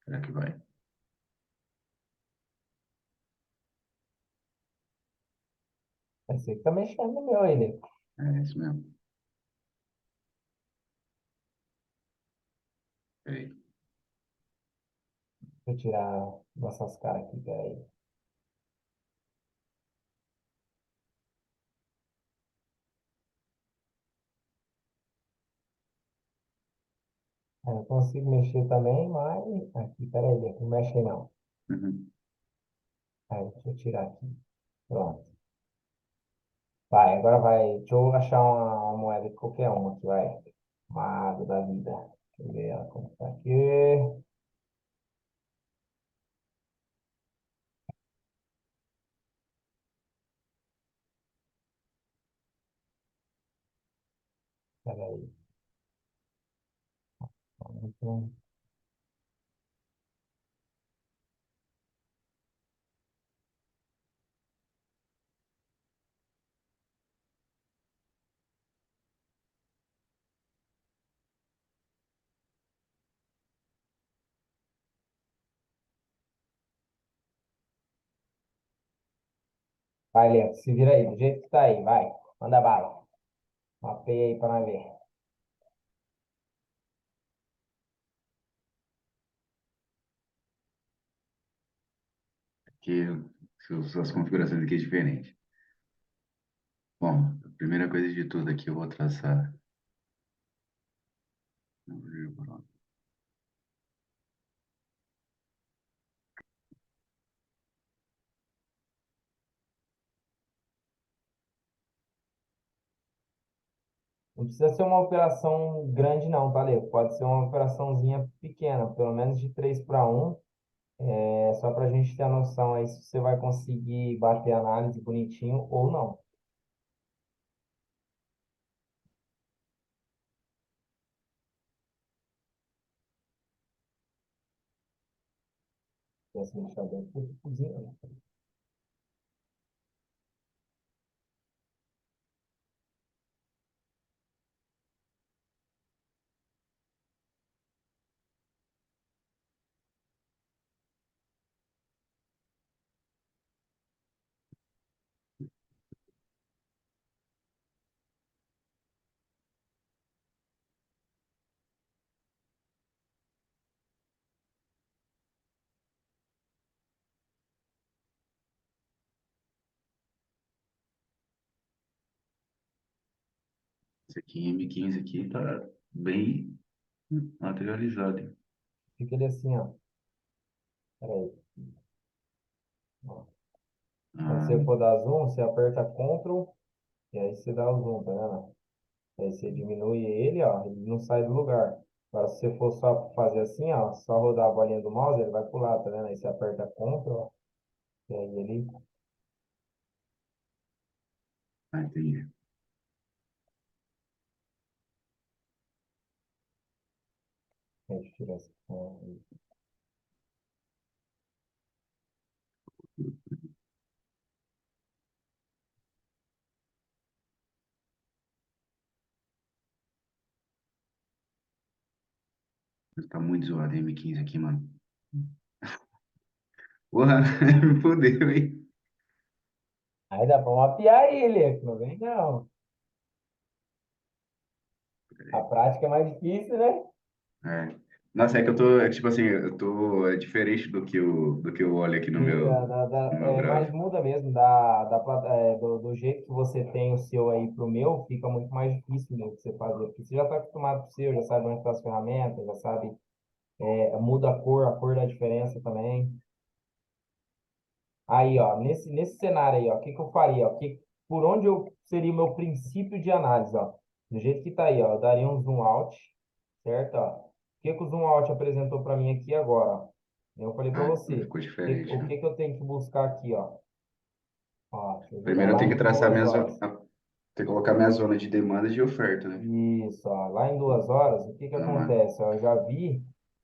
Será que vai? Parecia que tá mexendo no meu aí, né? É isso mesmo. Peraí. Deixa eu tirar nossas caras aqui, peraí. Eu consigo mexer também, mas aqui, peraí, não mexe aí não. Uhum. Aí, deixa eu tirar aqui. Pronto. Vai, agora vai. Deixa eu achar uma moeda de qualquer uma aqui, vai. Mago da vida. Deixa eu ver ela como tá aqui. Peraí. Vai, Leandro, se vira aí, do jeito que tá aí, vai. Manda bala. Mapeia aí pra nós ver. Aqui, as configurações aqui é diferente. Bom, a primeira coisa de tudo aqui, eu vou traçar. Não precisa ser uma operação grande não, tá, Lê? Pode ser uma operaçãozinha pequena, pelo menos de 3 para 1. É só para a gente ter a noção aí se você vai conseguir bater a análise bonitinho ou não. Esse deixar bem cozinho, né? Esse aqui, M15 aqui, tá bem materializado. Fica ele assim, ó. Peraí. Ó. Quando Ah, você for dar zoom, você aperta Ctrl e aí você dá o zoom, tá vendo? Aí você diminui ele, ó, ele não sai do lugar. Agora, se você for só fazer assim, ó, só rodar a bolinha do mouse, ele vai pular, tá vendo? Aí você aperta Ctrl, ó, e aí ele... entendi. Deixa eu tirar esse... Tá muito zoado a M15 aqui, mano. Porra, me fodeu, hein? Aí dá pra mapear ele, não vem não. A prática é mais difícil, né? É. Nossa, é que eu tô, é que, tipo assim, é diferente do que eu olho aqui no Sim, meu, no meu mas gráfico. muda mesmo do jeito que você tem o seu aí pro meu, fica muito mais difícil mesmo de você fazer, porque você já está acostumado com o seu, já sabe onde estão as ferramentas, já sabe, muda a cor dá diferença também. Aí, ó, nesse cenário aí, ó, o que que eu faria, ó, por onde eu seria o meu princípio de análise, ó, do jeito que tá aí, ó, eu daria um zoom out, certo, ó. O que que o zoom out apresentou para mim aqui agora, ó? Eu falei para Ah, você, ficou diferente, o né? que que eu tenho que buscar aqui, ó? Ó, deixa eu ver, ó, Primeiro eu lá tenho que em traçar duas minha zona, horas. tenho que colocar minha zona de demanda e de oferta, né? Isso, ó, lá em 2 horas, o que que No mapa. acontece? Ó, eu já vi,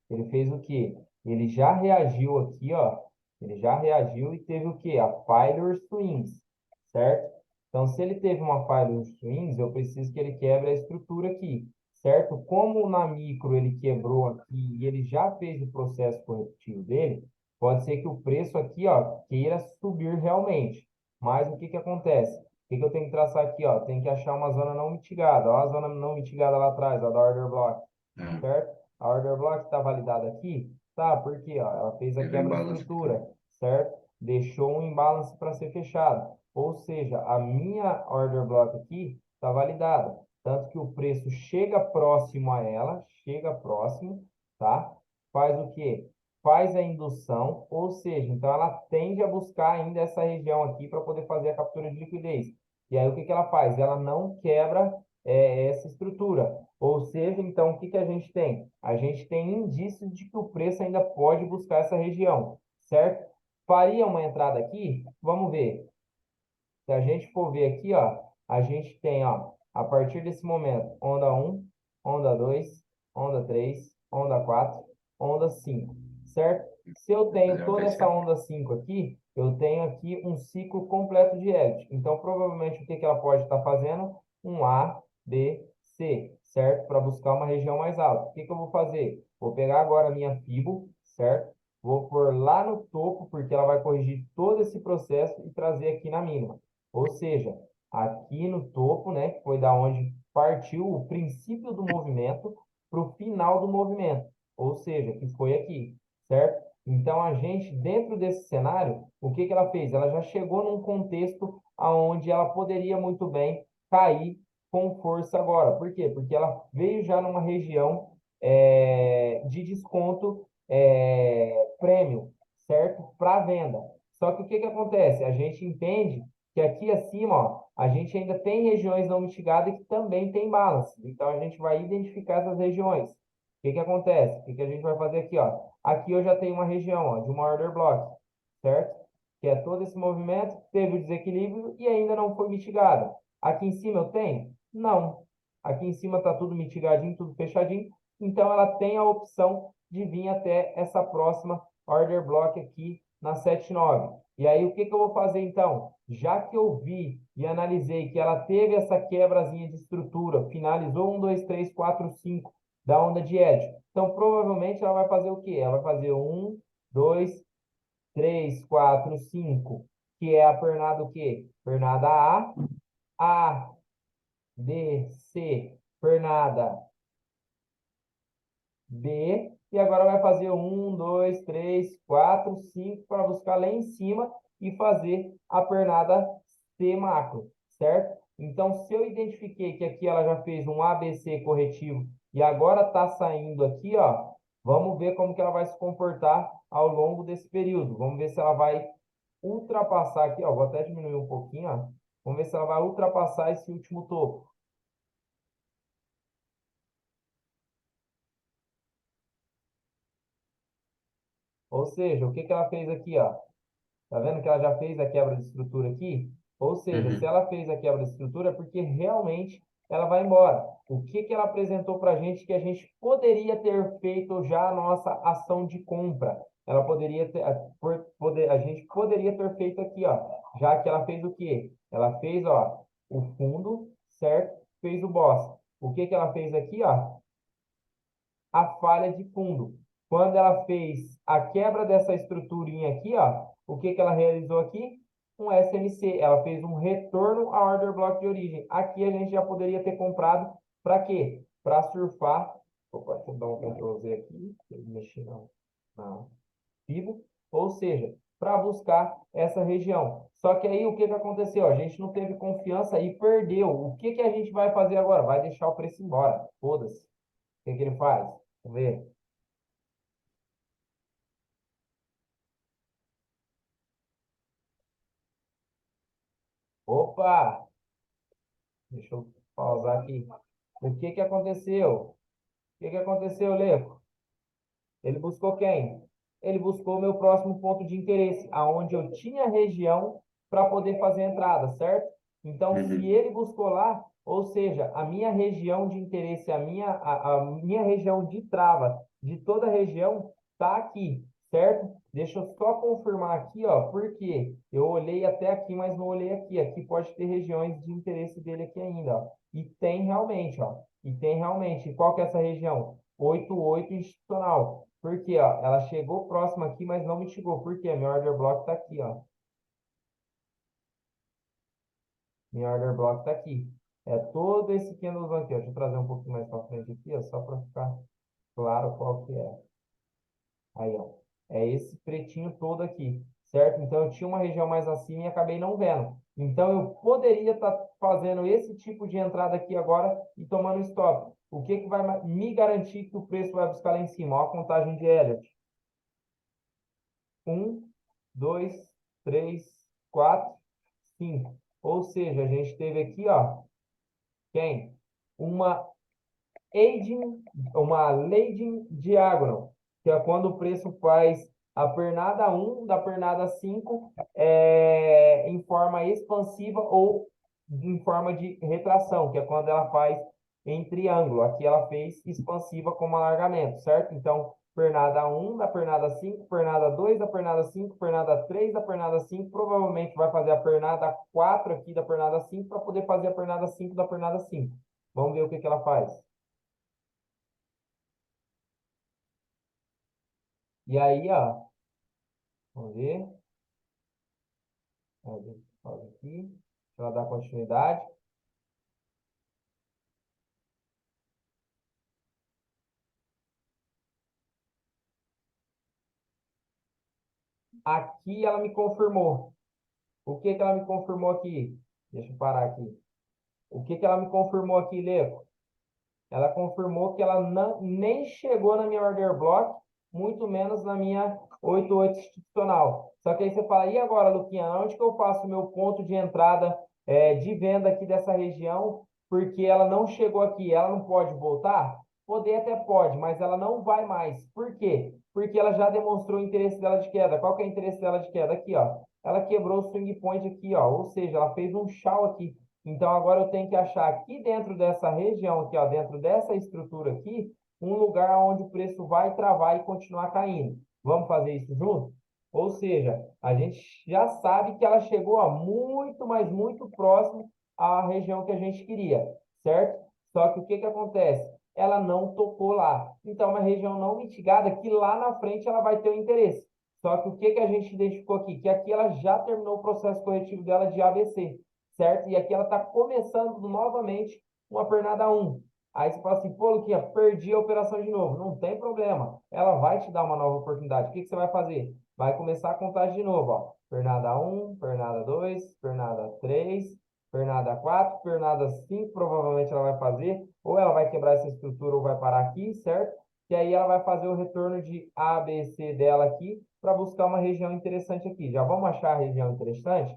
ele fez o quê? Ele já reagiu aqui, ó. Ele já reagiu e teve o quê? A Failure Swings, certo? Então, se ele teve uma Failure Swings, eu preciso que ele quebre a estrutura aqui, certo? Como na micro ele quebrou aqui e ele já fez o processo corretivo dele, pode ser que o preço aqui, ó, queira subir realmente. Mas o que que acontece? Que eu tenho que traçar aqui, ó? Tem que achar uma zona não mitigada. Ó, a zona não mitigada lá atrás, ó, da order block, É, certo? A order block está validada aqui? Tá, porque ó, ela fez a teve um quebra de balanço aqui estrutura, também. certo? Deixou um imbalance para ser fechado. Ou seja, a minha order block aqui está validada. Tanto que o preço chega próximo a ela, chega próximo, tá? Faz o quê? Faz a indução, ou seja, então ela tende a buscar ainda essa região aqui para poder fazer a captura de liquidez. E aí o que que ela faz? Ela não quebra essa estrutura. Ou seja, então o que que a gente tem? A gente tem indícios de que o preço ainda pode buscar essa região, certo? Faria uma entrada aqui? Vamos ver. Se a gente for ver aqui, ó, a gente tem, ó, a partir desse momento, onda um, onda 2, onda 3, onda 4, onda 5, certo? Se eu Vou fazer tenho uma toda essa TCA. onda 5 aqui, eu tenho aqui um ciclo completo de Elliott. Então, provavelmente, o que que ela pode estar fazendo? Um A, B, C, certo? Para buscar uma região mais alta. O que que eu vou fazer? Vou pegar agora a minha Fibo, certo? Vou pôr lá no topo, porque ela vai corrigir todo esse processo e trazer aqui na mínima. Ou seja, aqui no topo, né, que foi da onde partiu o princípio do movimento para o final do movimento. Ou seja, que foi aqui, certo? Então, a gente, dentro desse cenário, o que que ela fez? Ela já chegou num contexto aonde ela poderia muito bem cair com força agora. Por quê? Porque ela veio já numa região de desconto prêmio, certo? Para venda. Só que o que que acontece? A gente entende que aqui acima, ó, a gente ainda tem regiões não mitigadas que também tem balance. Então, a gente vai identificar essas regiões. O que que acontece? O que que a gente vai fazer aqui, ó? Aqui eu já tenho uma região, ó, de uma order block, certo? Que é todo esse movimento, teve o desequilíbrio e ainda não foi mitigada. Aqui em cima eu tenho? Não. Aqui em cima está tudo mitigadinho, tudo fechadinho. Então, ela tem a opção de vir até essa próxima order block aqui na 79. E aí, o que que eu vou fazer então? Já que eu vi e analisei que ela teve essa quebrazinha de estrutura, finalizou 1, 2, 3, 4, 5 da onda de Elliott. Então, provavelmente, ela vai fazer o quê? Ela vai fazer 1, 2, 3, 4, 5, que é a pernada o quê? Pernada A, B, C, pernada B, e agora vai fazer 1, 2, 3, 4, 5 para buscar lá em cima e fazer a pernada C macro, certo? Então, se eu identifiquei que aqui ela já fez um ABC corretivo e agora está saindo aqui, ó, vamos ver como que ela vai se comportar ao longo desse período. Vamos ver se ela vai ultrapassar aqui, ó, vou até diminuir um pouquinho, ó. Vamos ver se ela vai ultrapassar esse último topo. Ou seja, o que que ela fez aqui, ó? Tá vendo que ela já fez a quebra de estrutura aqui? Ou seja, se Uhum. ela fez a quebra de estrutura, é porque realmente ela vai embora. O que que ela apresentou para a gente que a gente poderia ter feito já a nossa ação de compra? Ela poderia ter, a gente poderia ter feito aqui, ó, já que ela fez o quê? Ela fez, ó, o fundo, certo? Fez o boss. O que que ela fez aqui, ó? A falha de fundo. Quando ela fez a quebra dessa estruturinha aqui, ó, o que que ela realizou aqui? Um SMC. Ela fez um retorno a order block de origem. Aqui a gente já poderia ter comprado para quê? Para surfar. Opa, deixa eu dar um Ctrl Z aqui. Mexer na FIBO. Ou seja, para buscar essa região. Só que aí o que que aconteceu? A gente não teve confiança e perdeu. O que que a gente vai fazer agora? Vai deixar o preço embora. Foda-se. O que que ele faz? Vamos ver. Opa! Deixa eu pausar aqui. O que que aconteceu? O que que aconteceu, Leco? Ele buscou quem? Ele buscou o meu próximo ponto de interesse, aonde eu tinha região para poder fazer a entrada, certo? Então, se Uhum. ele buscou lá, ou seja, a minha região de interesse, a minha região de trava de toda a região está aqui, certo? Deixa eu só confirmar aqui, ó, porque eu olhei até aqui, mas não olhei aqui. Aqui pode ter regiões de interesse dele aqui ainda, ó. E tem realmente, ó. E tem realmente. Qual que é essa região? 88 institucional. Por quê, ó? Ela chegou próxima aqui, mas não me chegou. Por quê? Meu order block está aqui, ó. Meu order block está aqui. É todo esse candle aqui, ó. Deixa eu trazer um pouquinho mais para frente aqui, ó, só para ficar claro qual que é. Aí, ó. É esse pretinho todo aqui, certo? Então, eu tinha uma região mais acima e acabei não vendo. Então, eu poderia estar fazendo esse tipo de entrada aqui agora e tomando stop. O que que vai me garantir que o preço vai buscar lá em cima? Ó, a contagem de Elliott. 1, 2, 3, 4, 5. Ou seja, a gente teve aqui, ó, quem? Uma aging, uma leading diagonal, que é quando o preço faz a pernada 1 da pernada 5 em forma expansiva ou em forma de retração, que é quando ela faz em triângulo. Aqui ela fez expansiva como alargamento, certo? Então, pernada 1 da pernada 5, pernada 2 da pernada 5, pernada 3 da pernada 5, provavelmente vai fazer a pernada 4 aqui da pernada 5 para poder fazer a pernada 5 da pernada 5. Vamos ver o que que ela faz. E aí, ó, vamos ver. Pausa aqui, para ela dar continuidade. Aqui ela me confirmou. O que que ela me confirmou aqui? Deixa eu parar aqui. O que que ela me confirmou aqui, Leco? Ela confirmou que ela não, nem chegou na minha order block, muito menos na minha 88 institucional. Só que aí você fala, e agora, Luquinha, onde que eu faço o meu ponto de entrada de venda aqui dessa região? Porque ela não chegou aqui, ela não pode voltar? Poder até pode, mas ela não vai mais. Por quê? Porque ela já demonstrou o interesse dela de queda. Qual que é o interesse dela de queda? Aqui, ó. Ela quebrou o swing point aqui, ó. Ou seja, ela fez um chau aqui. Então, agora eu tenho que achar aqui dentro dessa região aqui, ó, dentro dessa estrutura aqui, um lugar onde o preço vai travar e continuar caindo. Vamos fazer isso junto? Ou seja, a gente já sabe que ela chegou ó, muito, mas muito próximo à região que a gente queria, certo? Só que o que que acontece? Ela não tocou lá. Então, é uma região não mitigada que lá na frente ela vai ter o interesse. Só que o que que a gente identificou aqui? Que aqui ela já terminou o processo corretivo dela de ABC, certo? E aqui ela está começando novamente uma pernada 1. Aí você fala assim, pô, Luquinha, perdi a operação de novo. Não tem problema. Ela vai te dar uma nova oportunidade. O que que você vai fazer? Vai começar a contagem de novo, ó. Pernada 1, pernada 2, pernada 3, pernada 4, pernada 5, provavelmente ela vai fazer. Ou ela vai quebrar essa estrutura ou vai parar aqui, certo? E aí ela vai fazer o retorno de A, B, C dela aqui para buscar uma região interessante aqui. Já vamos achar a região interessante?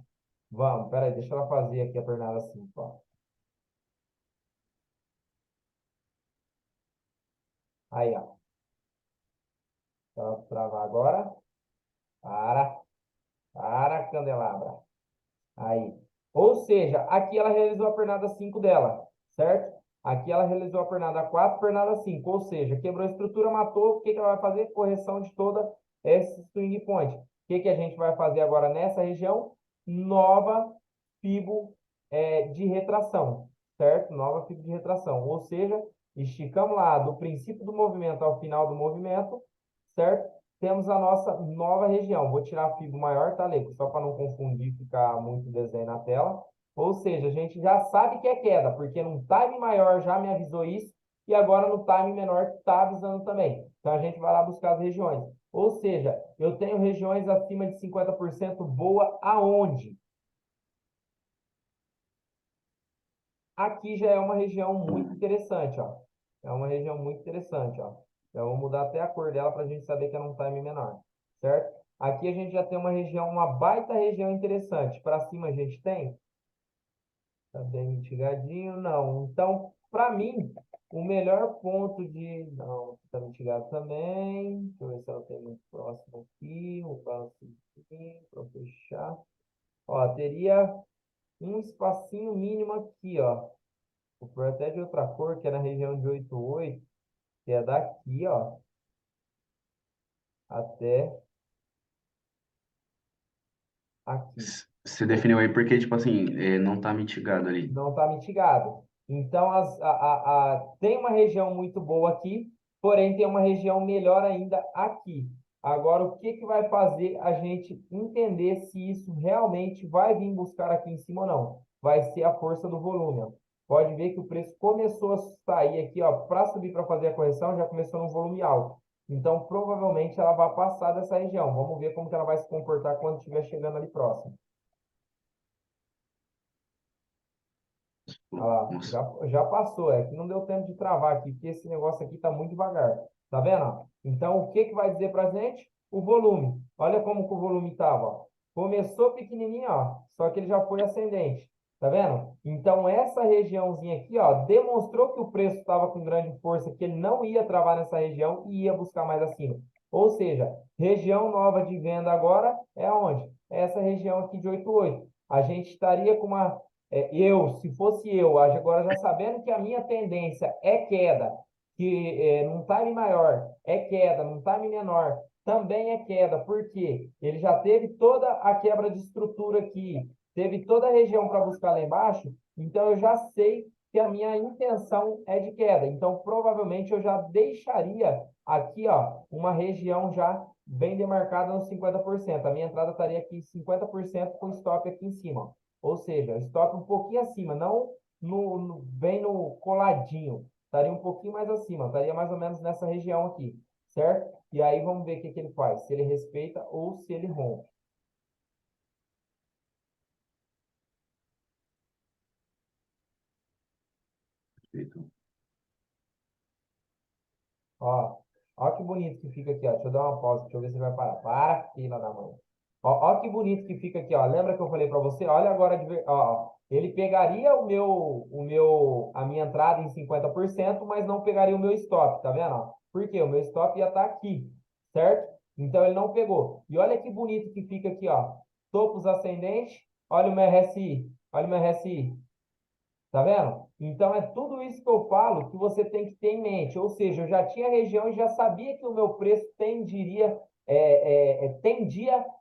Vamos, peraí, deixa ela fazer aqui a pernada 5, ó. Aí, ó. Ela travar agora. Para, candelabra. Aí. Ou seja, aqui ela realizou a pernada 5 dela, certo? Aqui ela realizou a pernada 4, pernada 5. Ou seja, quebrou a estrutura, matou. O que que ela vai fazer? Correção de toda esse swing point. O que que a gente vai fazer agora nessa região? Nova fibo de retração, certo? Nova fibo de retração. Ou seja, esticamos lá do princípio do movimento ao final do movimento, certo? Temos a nossa nova região. Vou tirar a fibo maior, tá, Leico? Só para não confundir, ficar muito desenho na tela. Ou seja, a gente já sabe que é queda, porque num time maior já me avisou isso, e agora no time menor está avisando também. Então a gente vai lá buscar as regiões. Ou seja, eu tenho regiões acima de 50% boa aonde? Aqui já é uma região muito interessante, ó. É uma região muito interessante, ó. Eu vou mudar até a cor dela para a gente saber que é num time menor, certo? Aqui a gente já tem uma região, uma baita região interessante. Para cima a gente tem? Tá bem mitigadinho? Não. Então, para mim, o melhor ponto de... Não, tá mitigado também. Deixa eu ver se ela tem muito próximo aqui. Vou próximo aqui para fechar. Ó, teria um espacinho mínimo aqui, ó. Vou pôr até de outra cor, que é na região de 88, que é daqui, ó, até aqui. Você definiu aí porque, tipo assim, não tá mitigado ali. Não está mitigado. Então, tem uma região muito boa aqui, porém tem uma região melhor ainda aqui. Agora, o que que vai fazer a gente entender se isso realmente vai vir buscar aqui em cima ou não? Vai ser a força do volume, ó. Pode ver que o preço começou a sair aqui, ó, para subir para fazer a correção, já começou num volume alto. Então, provavelmente ela vai passar dessa região. Vamos ver como que ela vai se comportar quando estiver chegando ali próximo. Ah, Nossa. já passou, é que não deu tempo de travar aqui, porque esse negócio aqui está muito devagar. Tá vendo? Então, o que que vai dizer para gente? O volume. Olha como que o volume estava. Começou pequenininho, ó, só que ele já foi ascendente. Tá vendo? Então, essa regiãozinha aqui, ó, demonstrou que o preço estava com grande força, que ele não ia travar nessa região e ia buscar mais acima. Ou seja, região nova de venda agora é onde? É essa região aqui de 88. A gente estaria com uma se fosse eu, agora já sabendo que a minha tendência é queda, que num time maior é queda, num time menor também é queda, porque ele já teve toda a quebra de estrutura aqui, teve toda a região para buscar lá embaixo, então eu já sei que a minha intenção é de queda. Então, provavelmente eu já deixaria aqui, ó, uma região já bem demarcada nos 50%. A minha entrada estaria aqui 50% com stop aqui em cima. Ou seja, stop um pouquinho acima, não bem no coladinho. Estaria um pouquinho mais acima, estaria mais ou menos nessa região aqui, certo? E aí vamos ver o que que ele faz, se ele respeita ou se ele rompe. Perfeito. Ó, ó que bonito que fica aqui, ó. Deixa eu dar uma pausa, deixa eu ver se ele vai parar. Para, filha da mãe. Ó, ó que bonito que fica aqui, ó. Lembra que eu falei para você? Olha agora, ó, ele pegaria a minha entrada em 50%, mas não pegaria o meu stop, tá vendo? Ó? Por quê? O meu stop ia estar aqui, certo? Então ele não pegou. E olha que bonito que fica aqui, ó. Topos ascendentes, olha o meu RSI, olha o meu RSI. Tá vendo? Então, é tudo isso que eu falo que você tem que ter em mente. Ou seja, eu já tinha região e já sabia que o meu preço tendia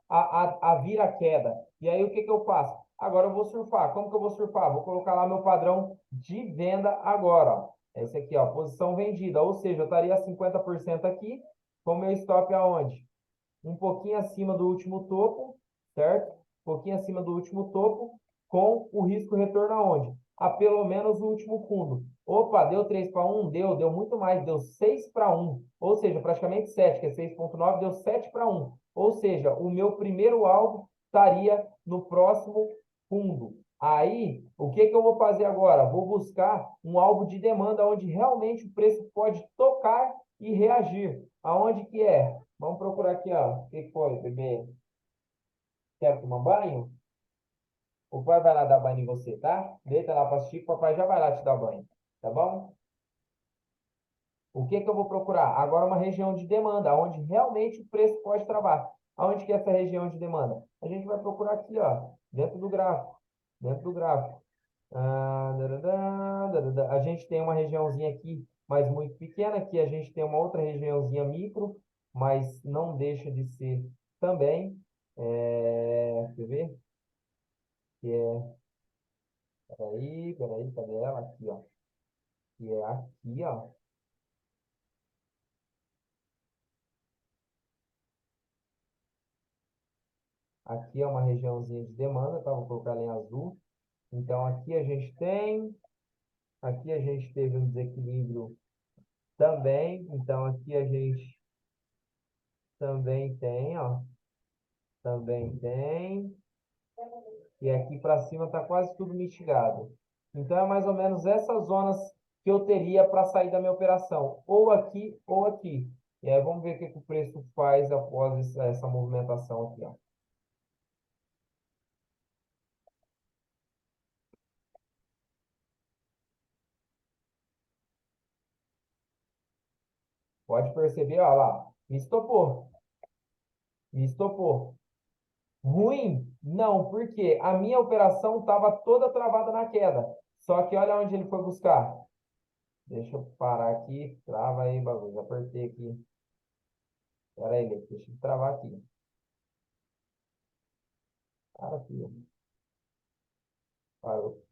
a vir a queda. E aí, o que que eu faço? Agora eu vou surfar. Como que eu vou surfar? Vou colocar lá meu padrão de venda agora. Ó. Esse aqui, ó, posição vendida. Ou seja, eu estaria 50% aqui, com o meu stop aonde? Um pouquinho acima do último topo, certo? Um pouquinho acima do último topo, com o risco retorno aonde? A pelo menos o último fundo. Opa, deu 3 para 1? Deu muito mais, deu 6 para 1. Ou seja, praticamente 7, que é 6,9, deu 7 para 1. Ou seja, o meu primeiro alvo estaria no próximo fundo. Aí, o que que eu vou fazer agora? Vou buscar um alvo de demanda onde realmente o preço pode tocar e reagir. Aonde que é? Vamos procurar aqui, ó. O que foi, bebê? Quer tomar banho? O pai vai lá dar banho em você, tá? Deita lá para assistir, que o papai já vai lá te dar banho, tá bom? O que que eu vou procurar? Agora uma região de demanda, onde realmente o preço pode travar. Aonde que é essa região de demanda? A gente vai procurar aqui, ó, dentro do gráfico. Dentro do gráfico. A gente tem uma regiãozinha aqui, mas muito pequena. Aqui a gente tem uma outra regiãozinha micro, mas não deixa de ser também. Quer ver? Que é, peraí, cadê ela? Aqui, ó. Que é aqui, ó. Aqui é uma regiãozinha de demanda, tá? Vou colocar ela em azul. Então, aqui a gente teve um desequilíbrio também. Então, aqui a gente também tem, ó. Também tem. E aqui para cima está quase tudo mitigado. Então, é mais ou menos essas zonas que eu teria para sair da minha operação, ou aqui ou aqui. E aí, vamos ver o que, que o preço faz após essa movimentação aqui, ó. Pode perceber, ó lá, me estopou. Ruim? Não, porque a minha operação estava toda travada na queda. Só que olha onde ele foi buscar. Deixa eu parar aqui, trava aí, bagulho, apertei aqui. Pera aí, deixa eu travar aqui. Cara, filho. Parou.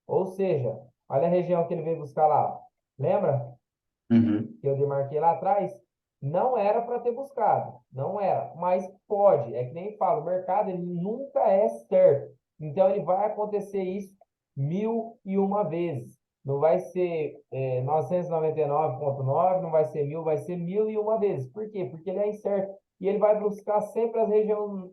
Ou seja, olha a região que ele veio buscar lá. Lembra Uhum. que eu demarquei lá atrás? Não era para ter buscado, não era, mas pode. É que nem falo, o mercado ele nunca é certo. Então ele vai acontecer isso 1.001 vezes. Não vai ser 999,9, não vai ser 1.000, vai ser 1.001 vezes. Por quê? Porque ele é incerto. E ele vai buscar sempre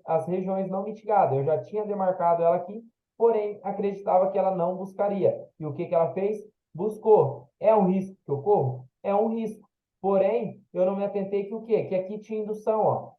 as regiões não mitigadas. Eu já tinha demarcado ela aqui, porém acreditava que ela não buscaria. E o que que ela fez? Buscou. É um risco que eu corro? É um risco. Porém, eu não me atentei que o quê? Que aqui tinha indução, ó.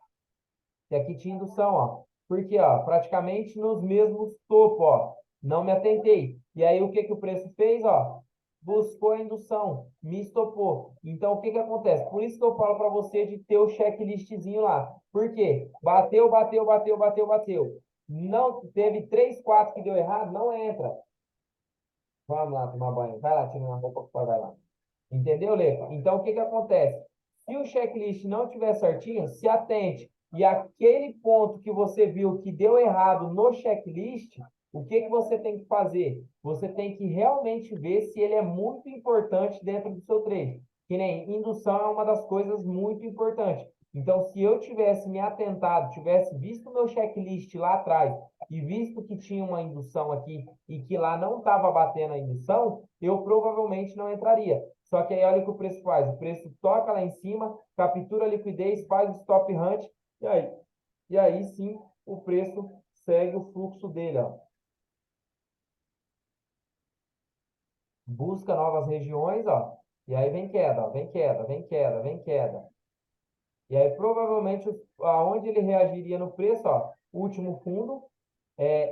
Que aqui tinha indução, ó. Porque, ó, praticamente nos mesmos topos, ó. Não me atentei. E aí, o que que o preço fez, ó? Buscou a indução, me estopou. Então, o que que acontece? Por isso que eu falo para você de ter o checklistzinho lá. Por quê? Bateu, bateu, bateu, bateu, bateu. Não teve 3, 4 que deu errado, não entra. Vamos lá tomar banho. Vai lá, tira uma roupa, vai lá. Entendeu, Leco? Então, o que que acontece? Se o checklist não estiver certinho, se atente. E aquele ponto que você viu que deu errado no checklist, o que que você tem que fazer? Você tem que realmente ver se ele é muito importante dentro do seu trade. Que nem indução é uma das coisas muito importantes. Então, se eu tivesse me atentado, tivesse visto o meu checklist lá atrás e visto que tinha uma indução aqui e que lá não estava batendo a indução, eu provavelmente não entraria. Só que aí olha o que o preço faz. O preço toca lá em cima, captura a liquidez, faz o stop hunt, e aí sim o preço segue o fluxo dele, ó. Busca novas regiões, ó. E aí vem queda, ó, vem queda, vem queda, vem queda. E aí provavelmente aonde ele reagiria no preço, ó, último fundo,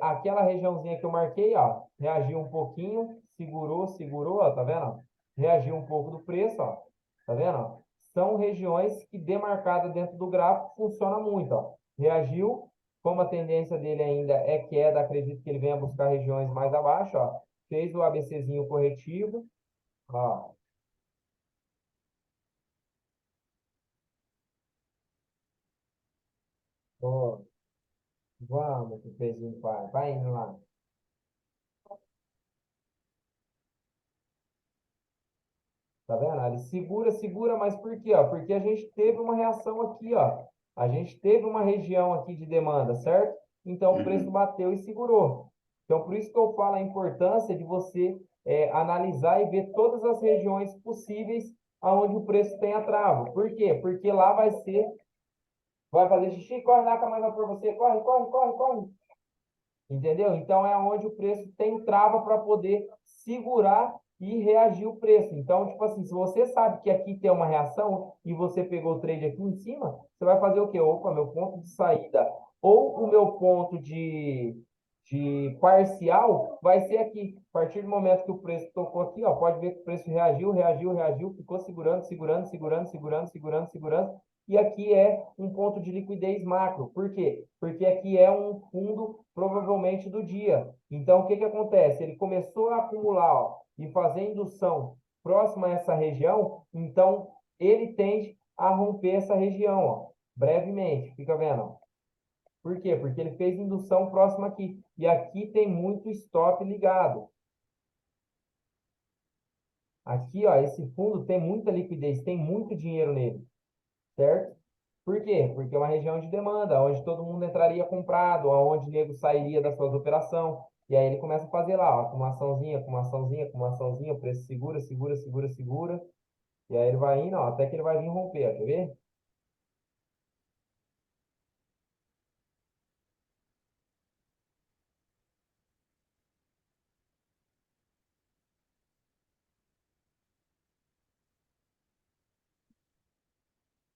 aquela regiãozinha que eu marquei, ó, reagiu um pouquinho, segurou, segurou, ó, tá vendo? Reagiu um pouco do preço, ó, tá vendo? São regiões que demarcada dentro do gráfico funciona muito, ó. Reagiu, como a tendência dele ainda é queda, acredito que ele venha buscar regiões mais abaixo, ó. Fez o ABCzinho corretivo, ó. Ó, vamos, que pezinho vai indo lá. Tá vendo? Ele segura, segura, mas por quê? Ó? Porque a gente teve uma reação aqui, ó. A gente teve uma região aqui de demanda, certo? Então o preço Uhum. bateu e segurou. Então por isso que eu falo a importância de você analisar e ver todas as regiões possíveis aonde o preço tem a trava. Por quê? Porque lá vai ser, vai fazer xixi, corre lá que a mãe vai por você, corre, corre, corre, corre. Entendeu? Então é onde o preço tem trava para poder segurar e reagir o preço. Então, tipo assim, se você sabe que aqui tem uma reação e você pegou o trade aqui em cima, você vai fazer o quê? Opa, meu ponto de saída ou o meu ponto de parcial vai ser aqui. A partir do momento que o preço tocou aqui, ó, pode ver que o preço reagiu, reagiu, reagiu, ficou segurando, segurando, segurando, segurando, segurando, segurando. E aqui é um ponto de liquidez macro. Por quê? Porque aqui é um fundo provavelmente do dia. Então, o que que acontece? Ele começou a acumular, ó, e fazer indução próxima a essa região, então ele tende a romper essa região, ó, brevemente. Fica vendo? Ó. Por quê? Porque ele fez indução próxima aqui. E aqui tem muito stop ligado. Aqui, ó, esse fundo tem muita liquidez, tem muito dinheiro nele, certo? Por quê? Porque é uma região de demanda, onde todo mundo entraria comprado, onde o nego sairia das suas operações. E aí ele começa a fazer lá, ó, acumulaçãozinha, acumulaçãozinha, acumulaçãozinha, o preço segura, segura, segura, segura. E aí ele vai indo, ó, até que ele vai vir romper, ó, quer ver?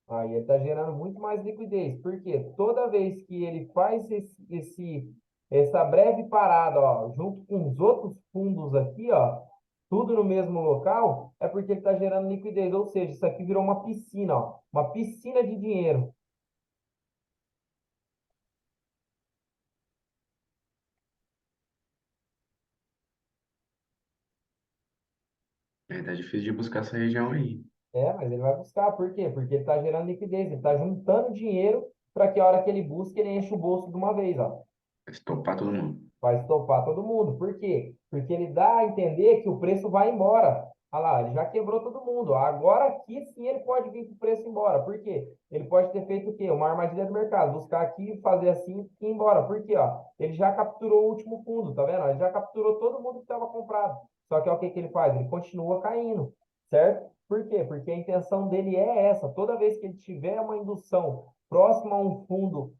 Aí ele está gerando muito mais liquidez. Por quê? Toda vez que ele faz essa breve parada, ó, junto com os outros fundos aqui, ó, tudo no mesmo local, é porque ele está gerando liquidez. Ou seja, isso aqui virou uma piscina, ó, uma piscina de dinheiro. É, tá difícil de buscar essa região aí. Mas ele vai buscar. Por quê? Porque ele está gerando liquidez, ele está juntando dinheiro para que a hora que ele busque, ele enche o bolso de uma vez, ó. Estopar todo mundo. Vai estopar todo mundo. Por quê? Porque ele dá a entender que o preço vai embora. Olha lá, ele já quebrou todo mundo. Agora aqui sim ele pode vir com o preço embora. Por quê? Ele pode ter feito o quê? Uma armadilha do mercado. Buscar aqui, fazer assim e ir embora. Por quê? Ó, ele já capturou o último fundo, tá vendo? Ele já capturou todo mundo que estava comprado. Só que é o que que ele faz? Ele continua caindo, certo? Por quê? Porque a intenção dele é essa. Toda vez que ele tiver uma indução próxima a um fundo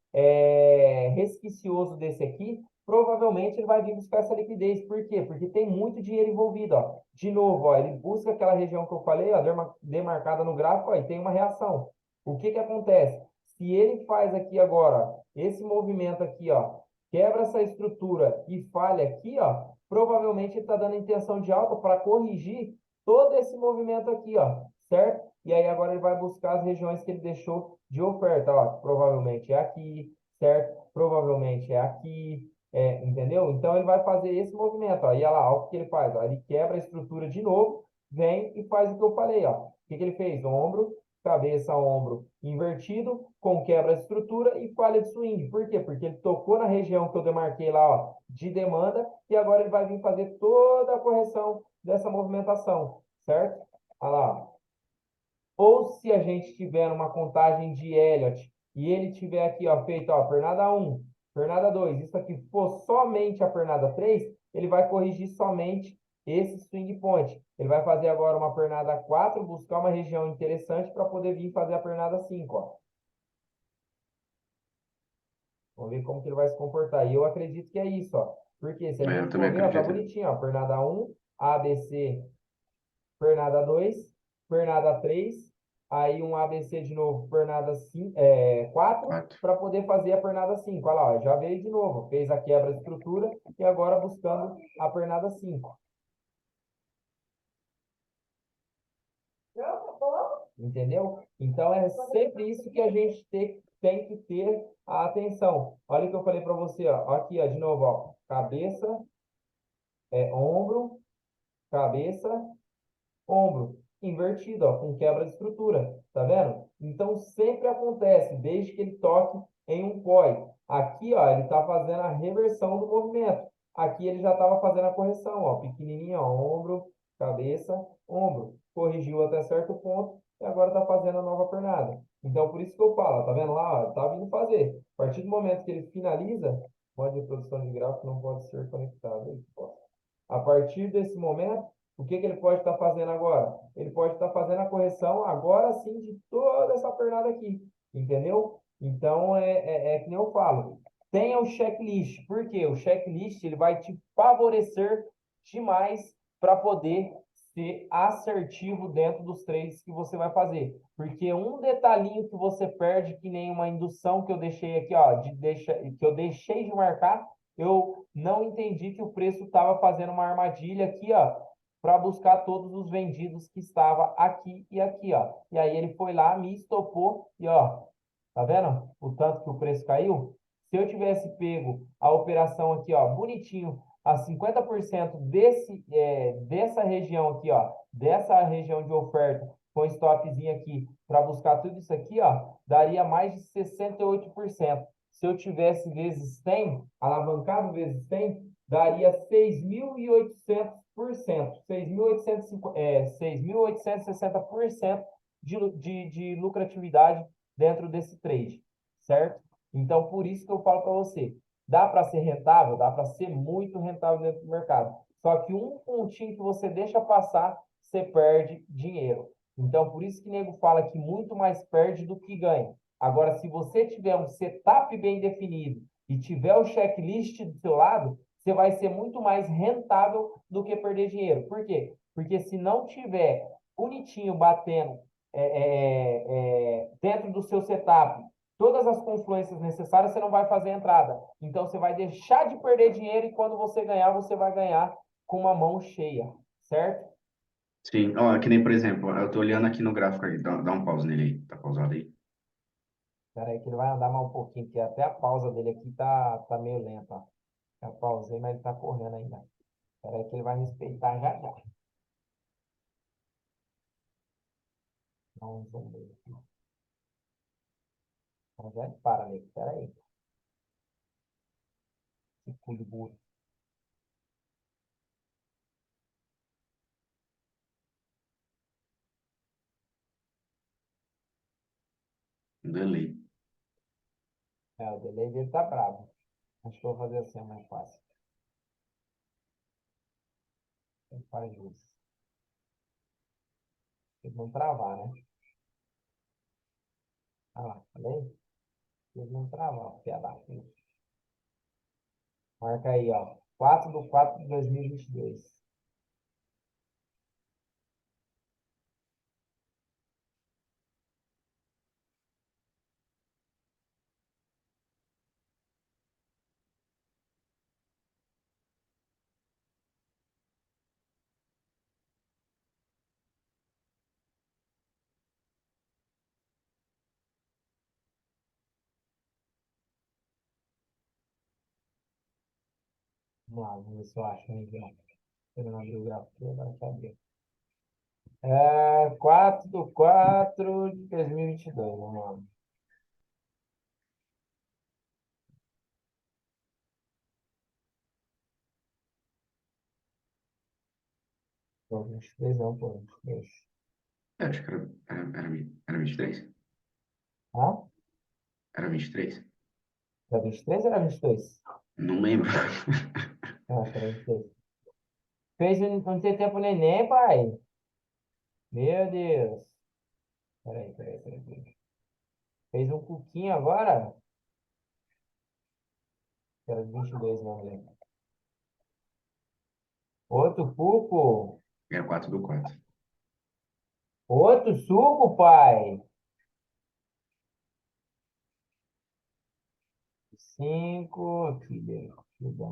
resquicioso desse aqui, provavelmente ele vai vir buscar essa liquidez. Por quê? Porque tem muito dinheiro envolvido, ó. De novo, ó, ele busca aquela região que eu falei, ó, demarcada no gráfico, ó, e tem uma reação. O que que acontece? Se ele faz aqui agora, ó, esse movimento aqui, ó, quebra essa estrutura e falha aqui, ó, provavelmente ele está dando intenção de alta para corrigir todo esse movimento aqui, ó, certo? E aí agora ele vai buscar as regiões que ele deixou de oferta, ó, provavelmente é aqui, certo? Provavelmente é aqui, entendeu? Então ele vai fazer esse movimento, ó. E olha lá, ó, o que ele faz, ó. Ele quebra a estrutura de novo, vem e faz o que eu falei, ó. O que que ele fez? Ombro, cabeça, ombro invertido, com quebra de estrutura e falha de swing. Por quê? Porque ele tocou na região que eu demarquei lá, ó, de demanda, e agora ele vai vir fazer toda a correção dessa movimentação, certo? Olha lá, ó. Ou se a gente tiver uma contagem de Elliott e ele tiver aqui, ó, feito, ó, pernada um, pernada 2, isso aqui for somente a pernada 3, ele vai corrigir somente esse swing point. Ele vai fazer agora uma pernada 4, buscar uma região interessante para poder vir fazer a pernada 5, ó. Vamos ver como que ele vai se comportar. E eu acredito que é isso, ó. Porque se a É, eu gente também for ver, ó, tá acredito. bonitinho, ó. Pernada 1, ABC, pernada 2, pernada 3, aí um ABC de novo, pernada 4, 4. para poder fazer a pernada 5. Olha lá, ó, já veio de novo, fez a quebra de estrutura e agora buscando a pernada 5. Entendeu? Então é sempre isso que a gente tem que ter a atenção. Olha o que eu falei para você, ó. Aqui, ó, de novo, ó. Cabeça, ombro, cabeça, ombro. Invertido, ó, com quebra de estrutura. Tá vendo? Então sempre acontece, desde que ele toque em um COI. Aqui, ó, ele está fazendo a reversão do movimento. Aqui ele já estava fazendo a correção, ó. Pequenininho, ó, ombro, cabeça, ombro. Corrigiu até certo ponto e agora está fazendo a nova pernada. Então, por isso que eu falo, ó, tá vendo lá, ó, tá vindo fazer. A partir do momento que ele finaliza, modo de produção de gráfico não pode ser conectado. A partir desse momento, o que que ele pode estar fazendo agora? Ele pode estar fazendo a correção agora sim de toda essa pernada aqui, entendeu? Então, é que nem eu falo, tenha o checklist, porque o checklist ele vai te favorecer demais para poder ser assertivo dentro dos trades que você vai fazer. Porque um detalhinho que você perde, que nem uma indução que eu deixei aqui, ó, que eu deixei de marcar, eu não entendi que o preço estava fazendo uma armadilha aqui, ó, para buscar todos os vendidos que estava aqui e aqui, ó. E aí ele foi lá, me estopou e, ó, tá vendo o tanto que o preço caiu? Se eu tivesse pego a operação aqui, ó, bonitinho, a 50% dessa região aqui, ó, dessa região de oferta, com stopzinho aqui, para buscar tudo isso aqui, ó, daria mais de 68%. Se eu tivesse vezes 100, alavancado vezes 100, daria 6.800%, 6.860% de lucratividade dentro desse trade, certo? Então, por isso que eu falo para você, dá para ser rentável? Dá para ser muito rentável dentro do mercado. Só que um pontinho que você deixa passar, você perde dinheiro. Então, por isso que o nego fala que muito mais perde do que ganha. Agora, se você tiver um setup bem definido e tiver o checklist do seu lado, você vai ser muito mais rentável do que perder dinheiro. Por quê? Porque se não tiver bonitinho batendo dentro do seu setup todas as confluências necessárias, você não vai fazer a entrada. Então, você vai deixar de perder dinheiro e quando você ganhar, você vai ganhar com uma mão cheia, certo? Sim, ó, que nem, por exemplo, eu tô olhando aqui no gráfico aí, dá um pause nele aí, tá pausado aí? Espera aí que ele vai andar mais um pouquinho, porque até a pausa dele aqui tá meio lenta. Ó. Já pausei, mas ele tá correndo ainda. Espera aí que ele vai me respeitar já já. Dá um zoom nele aqui. Então já ele para ali. Espera aí. Que cu de burro. Delay. O delay dele tá bravo. Acho que eu vou fazer assim, é mais fácil. Ele faz isso. Ele não travar, né? Olha lá, falei? Ele não travar, piada da puta. Marca aí, ó. 4/4/2022. Vamos ver se eu acho aí, ó. Eu não abri o gráfico, agora que abriu. 4/4/2022, vamos lá. Pô, 23 não, pô, 23. Acho que era 23? Ah? Era 23? Era 23 ou era 22? Não lembro. Eu acho que era 23. Fez um TT pro neném, pai. Meu Deus. Peraí. Fez um cuquinho agora? Era 22, não lembro. Outro cuco? Era 4/4. Outro suco, pai. 5, aqui, deixa eu dar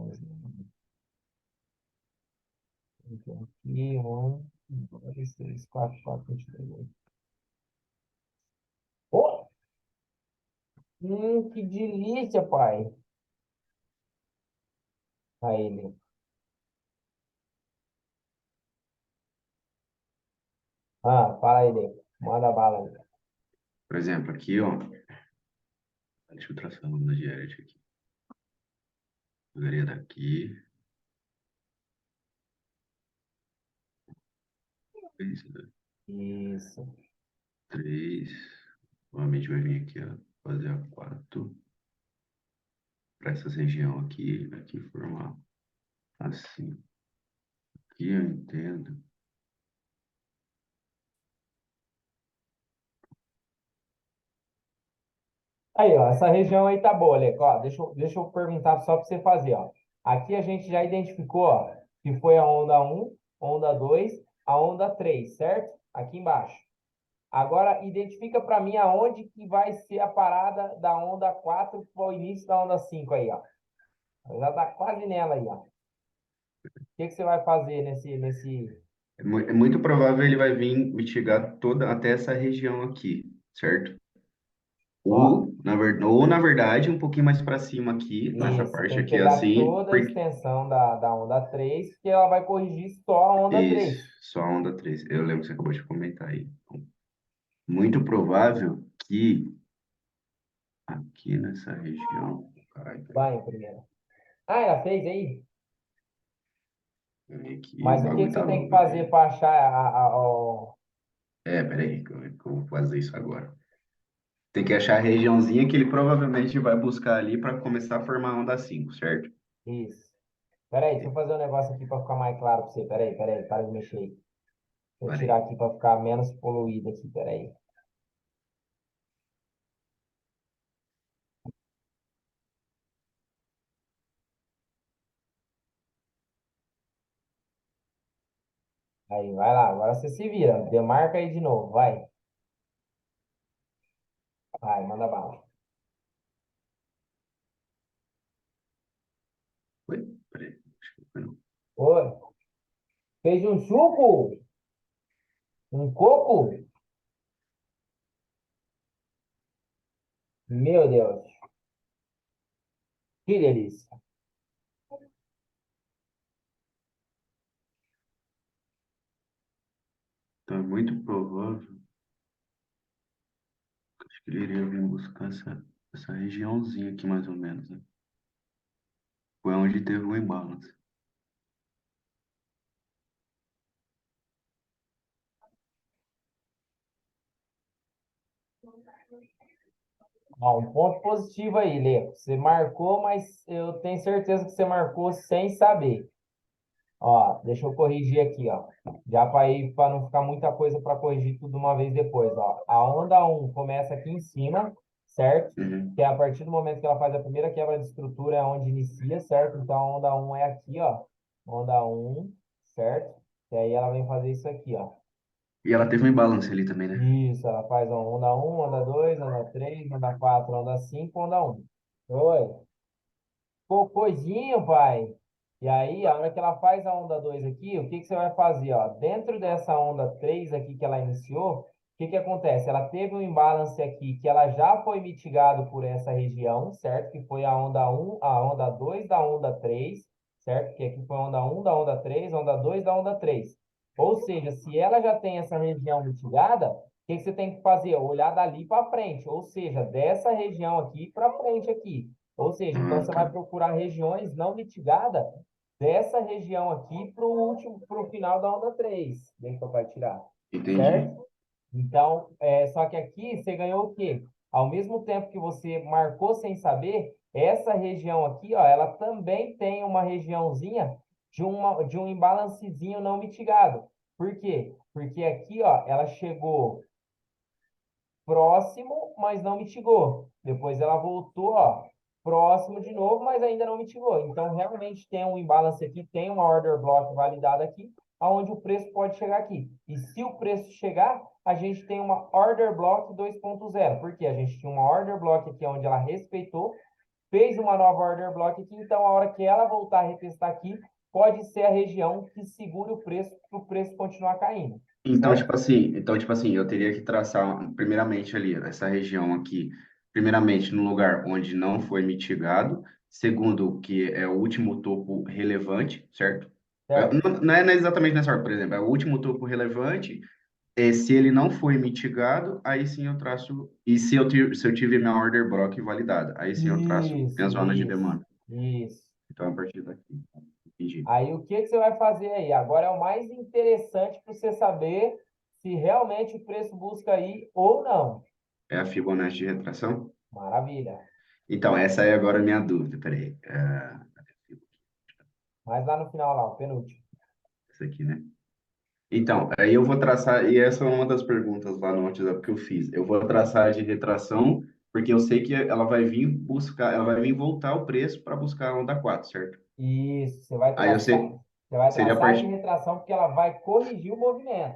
aqui, 1, 2, 3, 4, 4, 22. Oh, que delícia, pai. Aí, ele. Ah, fala aí, Lê. Manda bala aí. Por exemplo, aqui, ó. Deixa eu traçar o nome da diarete aqui. Pegaria daqui. Isso, Isso. 3. Provavelmente vai vir aqui, ó. Fazer a 4. Para essa região aqui. Aqui formar assim. Aqui eu entendo. Aí, ó, essa região aí tá boa, Leco. Ó, deixa eu perguntar só para você fazer, ó. Aqui a gente já identificou, ó, que foi a onda 1, onda 2, a onda 3, certo? Aqui embaixo. Agora, identifica para mim aonde que vai ser a parada da onda 4 para o início da onda 5 aí, ó. Já tá quase nela aí, ó. O que você vai fazer nesse... É muito provável ele vai vir mitigar toda até essa região aqui, certo? Ó, Ou, na verdade, um pouquinho mais para cima aqui, nessa isso, parte tem que aqui pegar assim, toda a porque extensão da onda 3, que ela vai corrigir só a onda isso, 3. só a onda 3. Eu lembro que você acabou de comentar aí. Então, muito provável que aqui nessa região. Caralho, peraí. Vai, primeiro. Ah, ela fez aí? Peraí que o Mas o que bagulho que tá você tem que louco aqui. fazer para achar Peraí, que eu vou fazer isso agora. Tem que achar a regiãozinha que ele provavelmente vai buscar ali para começar a formar a onda 5, certo? Isso. Peraí, deixa eu fazer um negócio aqui para ficar mais claro para você. Peraí, para de mexer aí. Deixa eu tirar Parei. aqui para ficar menos poluído aqui, peraí. Aí, vai lá, agora você se vira. Demarca aí de novo, vai. Vai, manda bala. Oi? Peraí. Acho que foi não. Oi, fez um suco? Um coco? Meu Deus, que delícia. Então é muito provável. Acho que ele iria vir buscar essa regiãozinha aqui, mais ou menos, né? Foi onde teve o imbalance. Ó, um ponto positivo aí, Lê. Você marcou, mas eu tenho certeza que você marcou sem saber. Ó, deixa eu corrigir aqui, ó. Já para ir, para não ficar muita coisa para corrigir tudo de uma vez depois, ó. A onda 1 começa aqui em cima, certo? Uhum. Que é a partir do momento que ela faz a primeira quebra de estrutura é onde inicia, certo? Então a onda 1 é aqui, ó. Onda 1, certo? E aí ela vem fazer isso aqui, ó. E ela teve um imbalance ali também, né? Isso, ela faz ó, onda 1, onda 2, onda 3, onda 4, onda 5, onda 1. Oi. Cocôzinho, pai. E aí, a hora que ela faz a onda 2 aqui, o que que você vai fazer, ó? Dentro dessa onda 3 aqui que ela iniciou, o que que acontece? Ela teve um imbalance aqui que ela já foi mitigado por essa região, certo? Que foi a onda 1, a onda 2 da onda 3, certo? Que aqui foi a onda 1 da onda 3, onda 2 da onda 3. Ou seja, se ela já tem essa região mitigada, o que que você tem que fazer? Olhar dali para frente, ou seja, dessa região aqui para frente aqui. Ou seja, então Ah, você vai tá. procurar regiões não mitigadas dessa região aqui para o último, para o final da onda 3. Deixa o papai tirar. Entendi. Certo? Então, só que aqui você ganhou o quê? Ao mesmo tempo que você marcou sem saber, essa região aqui, ó, ela também tem uma regiãozinha de um imbalancezinho não mitigado. Por quê? Porque aqui, ó, ela chegou próximo, mas não mitigou. Depois ela voltou, ó, próximo de novo, mas ainda não mitigou. Então, realmente tem um imbalance aqui, tem uma order block validada aqui, aonde o preço pode chegar aqui. E se o preço chegar, a gente tem uma order block 2.0, porque a gente tinha uma order block aqui onde ela respeitou, fez uma nova order block aqui, então a hora que ela voltar a retestar aqui, pode ser a região que segure o preço para o preço continuar caindo, certo? Então, tipo assim, eu teria que traçar primeiramente ali, essa região aqui, primeiramente no lugar onde não foi mitigado, segundo, que é o último topo relevante, certo? Certo. Não é exatamente nessa ordem, por exemplo, é o último topo relevante, se ele não foi mitigado, aí sim eu traço, e se eu tiver minha order block validada, aí sim eu traço minha Isso, zona de isso, demanda. isso. Então, a partir daqui, entendi. Aí o que que você vai fazer aí? Agora é o mais interessante para você saber se realmente o preço busca aí ou não. É a Fibonacci de retração? Maravilha. Então, essa é agora a minha dúvida, peraí. Mas lá no final, lá, o penúltimo. Essa aqui, né? Então, aí eu vou traçar, e essa é uma das perguntas lá no WhatsApp que eu fiz. Eu vou traçar de retração, porque eu sei que ela vai vir buscar, ela vai vir voltar o preço para buscar a onda 4, certo? Isso, Aí eu sei, você vai seria a traçar de parte. retração porque ela vai corrigir o movimento.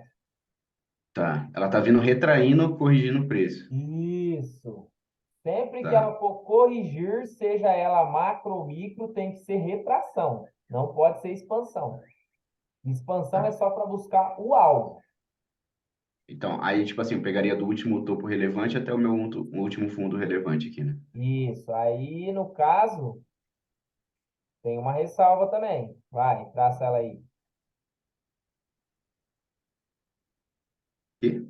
Tá, ela tá vindo retraindo, corrigindo o preço. Isso. Sempre que Tá, ela for corrigir, seja ela macro ou micro, tem que ser retração. Não pode ser expansão. Expansão é tá. só para buscar o alvo. Então, aí, tipo assim, eu pegaria do último topo relevante até o meu último fundo relevante aqui, né? Isso. Aí, no caso, tem uma ressalva também. Vai, traça ela aí. E,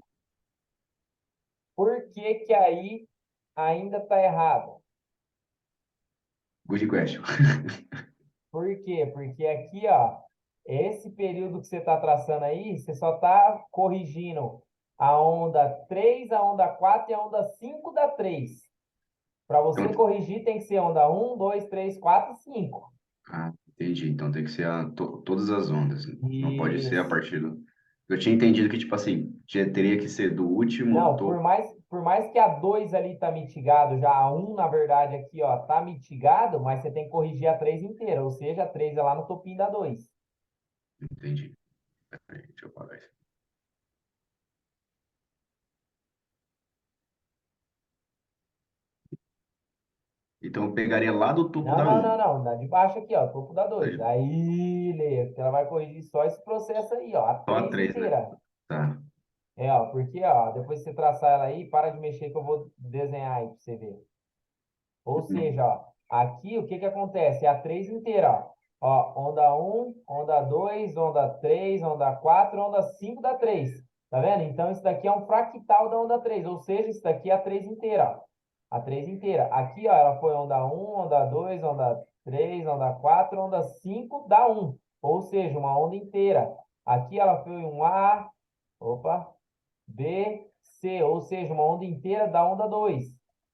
Por que que aí ainda está errado? good question. Por quê? Porque aqui, ó, esse período que você está traçando aí, você só está corrigindo a onda 3, a onda 4 e a onda 5 da 3. Para você Então, corrigir, tem que ser onda um, 2, 3, 4 e 5. entendi. Então tem que ser todas as ondas. Não pode ser a Isso. partir do. Eu tinha entendido que, tipo assim, teria que ser do último Não, por topo. mais, por mais que a 2 ali tá mitigado, já a um na verdade, aqui, ó, tá mitigado, mas você tem que corrigir a 3 inteira, ou seja, a 3 é lá no topinho da 2. Entendi. Peraí, deixa eu parar isso. Então eu pegaria lá do topo Não, da não, não, um. não, na de baixo aqui, ó, topo da 2. Daí, Aí, Lê, ela vai corrigir só esse processo aí, ó, a só a 3 3, né? inteira. Tá. É, ó, porque, ó, depois que você traçar ela aí, para de mexer que eu vou desenhar aí pra você ver. Ou seja, ó, aqui o que que acontece? É a 3 inteira, ó. Ó, onda um, onda 2, onda 3, onda 4, onda 5 da 3. Tá vendo? Então, isso daqui é um fractal da onda 3, ou seja, isso daqui é a 3 inteira, ó. A 3 inteira. Aqui, ó, ela foi onda um, onda 2, onda 3, onda 4, onda 5 da um. Ou seja, uma onda inteira. Aqui ela foi um A, opa, B, C, ou seja, uma onda inteira da onda 2,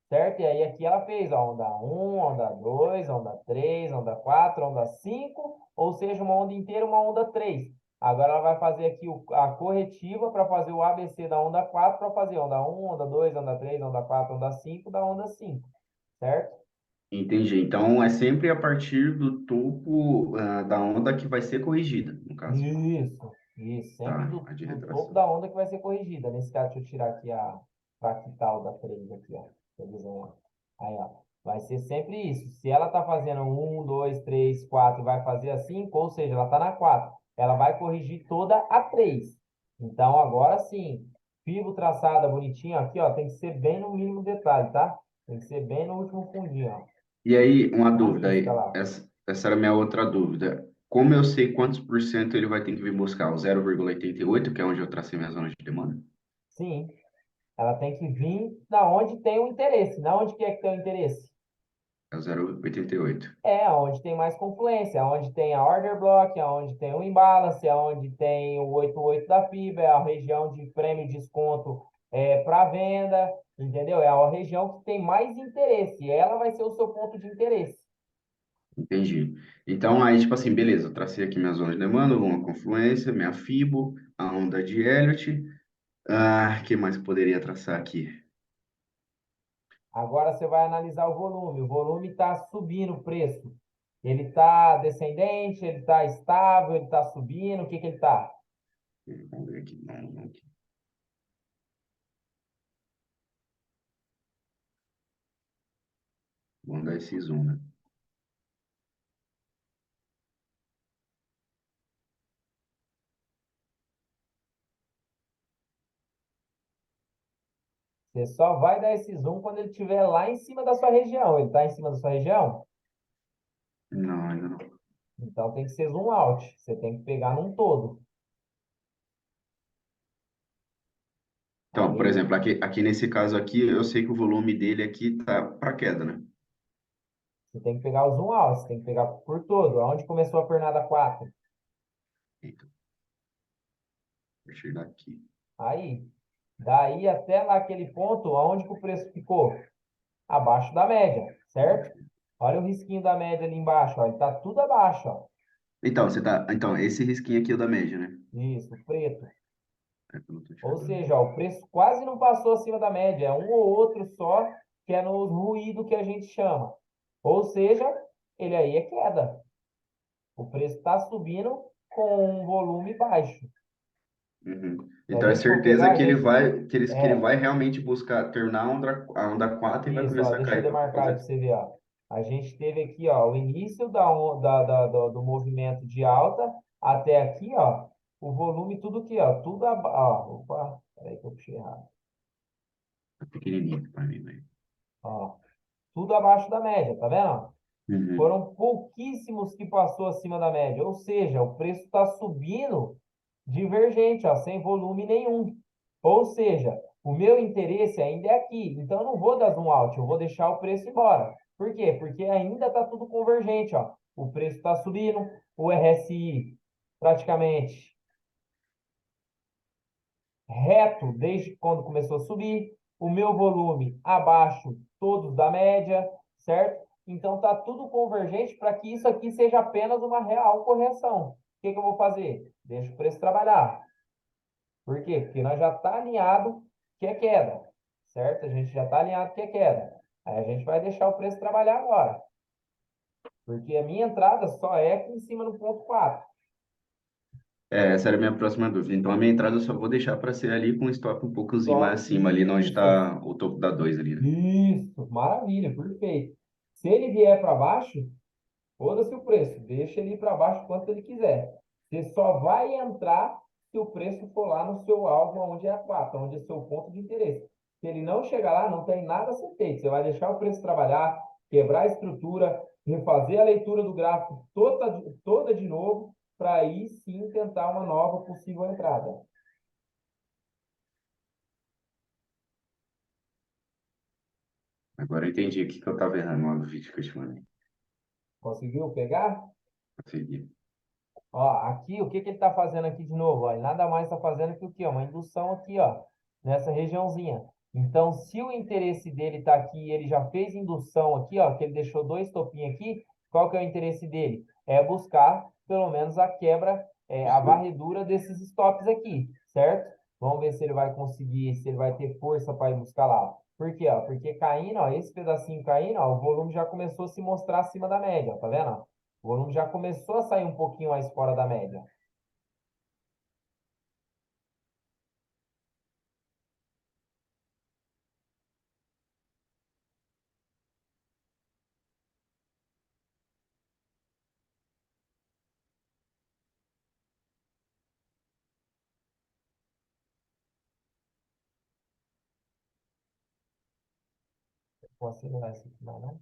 certo? E aí aqui ela fez ó, onda um, onda 2, onda 3, onda 4, onda 5, ou seja, uma onda inteira, uma onda 3. Agora ela vai fazer aqui a corretiva para fazer o ABC da onda 4 para fazer onda um, onda 2, onda 3, onda 4, onda 5 da onda 5, certo? Entendi. Então é sempre a partir do topo, da onda que vai ser corrigida, no caso. Isso. Sempre Tá, do, a de do topo retração. da onda que vai ser corrigida. Nesse caso, deixa eu tirar aqui a fractal da 3 aqui, ó. Deixa eu desenhar. Aí, ó. Vai ser sempre isso. Se ela tá fazendo um, 2, 3, 4 e vai fazer a 5, ou seja, ela tá na 4, ela vai corrigir toda a 3. Então, agora sim, fibo traçada bonitinho aqui, ó, tem que ser bem no mínimo detalhe, tá? Tem que ser bem no último fundinho, ó. E aí, uma Na dúvida risca aí. lá. Essa era a minha outra dúvida. Como eu sei quantos por cento ele vai ter que vir buscar? O 0,88, que é onde eu tracei minha zona de demanda? Sim. Ela tem que vir da onde tem o interesse, não onde que é que tem o interesse. É o 0,88. É onde tem mais confluência, onde tem a order block, onde tem o imbalance, onde tem o 88 da FIBA, é a região de prêmio e desconto para venda, entendeu? É a região que tem mais interesse, ela vai ser o seu ponto de interesse. Entendi. Então, aí, tipo assim, beleza, eu tracei aqui minha zona de demanda, uma confluência, minha FIBO, a onda de Elliott. Que mais que eu poderia traçar aqui? Agora você vai analisar o volume está subindo o preço. Ele está descendente, ele está estável, ele está subindo, o que que ele está? Vamos ver aqui. Vamos ver aqui. Vamos dar esse zoom, né? Você só vai dar esse zoom quando ele estiver lá em cima da sua região. Ele está em cima da sua região? Não, ainda não. Então tem que ser zoom out. Você tem que pegar num todo. Então, por Aí exemplo, aqui nesse caso aqui, eu sei que o volume dele aqui tá para queda, né? você tem que pegar o zoom out. Você tem que pegar por todo. Aonde começou a pernada 4? Eita, a partir daqui. Aí. Daí até lá aquele ponto, aonde que o preço ficou? Abaixo da média, certo? Olha o risquinho da média ali embaixo, ó. Ele tá tudo abaixo, ó. Então, você tá. Então, esse risquinho aqui é o da média, né? Isso, preto. É que eu não tô Ou enxergando. seja, ó, o preço quase não passou acima da média. É um ou outro só que é no ruído que a gente chama. Ou seja, ele aí é queda. O preço está subindo com um volume baixo. Uhum. Se a Então é gente for certeza pegar, a que ele gente. vai, que ele É, vai realmente buscar terminar a onda 4 e vai isso, ó, começar a deixa eu cair para demarcar aí fazer. para você ver, ó. A gente teve aqui, ó, o início do movimento de alta até aqui, ó, o volume tudo aqui, ó, tudo ó, opa, peraí que eu puxei errado. Tá pequenininho para mim, velho. Ó, tudo abaixo da média, tá vendo? Uhum. Foram pouquíssimos que passou acima da média, ou seja, o preço está subindo divergente, ó, sem volume nenhum. Ou seja, o meu interesse ainda é aqui, então eu não vou dar zoom out, eu vou deixar o preço embora. Por quê? Porque ainda está tudo convergente, ó. O preço está subindo, o RSI praticamente reto desde quando começou a subir, o meu volume abaixo, todos da média, certo? Então tá tudo convergente para que isso aqui seja apenas uma real correção. O que que eu vou fazer? Deixa o preço trabalhar. Por quê? Porque nós já está alinhado que é queda, certo? A gente já está alinhado que é queda. Aí a gente vai deixar o preço trabalhar agora, porque a minha entrada só é aqui em cima no ponto 4. É, essa era a minha próxima dúvida. Então a minha entrada eu só vou deixar para ser ali com o stop um poucozinho mais Só acima, ali onde isso, está o topo da 2 ali, né? isso, maravilha, perfeito. Se ele vier para baixo, foda-se o preço, deixa ele ir para baixo quanto ele quiser. Você só vai entrar se o preço for lá no seu alvo, onde é a 4, onde é o seu ponto de interesse. Se ele não chegar lá, não tem nada a ser feito. Você vai deixar o preço trabalhar, quebrar a estrutura, refazer a leitura do gráfico toda de novo, para aí sim tentar uma nova possível entrada. Agora eu entendi o que que eu estava errando lá no vídeo que eu te mandei. Conseguiu pegar? Consegui. Ó, aqui, o que que ele está fazendo aqui de novo? Ó, ele nada mais está fazendo que o quê? Uma indução aqui, ó, nessa regiãozinha. Então, se o interesse dele está aqui, ele já fez indução aqui, ó, que ele deixou dois topinhos aqui, qual que é o interesse dele? É buscar, pelo menos, a quebra, a varredura desses stops aqui, certo? Vamos ver se ele vai conseguir, se ele vai ter força para ir buscar lá. Por quê? Ó? Porque caindo, ó, esse pedacinho caindo, ó, o volume já começou a se mostrar acima da média, ó, tá vendo? O volume já começou a sair um pouquinho mais fora da média. Vou acelerar isso aqui, mais, não?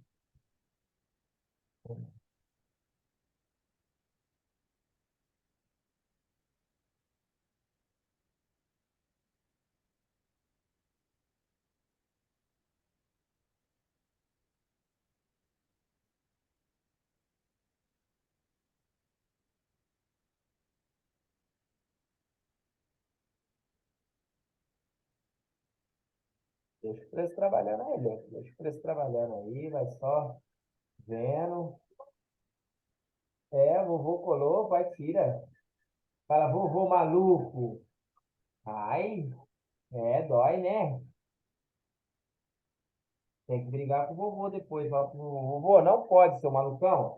Deixa o preço trabalhando aí, deixa o preço trabalhando aí, vai só vendo. É, vovô colou, vai, tira. Fala, vovô maluco. Ai, dói, né? Tem que brigar com o vovô depois. Fala pro vovô, não pode, seu malucão.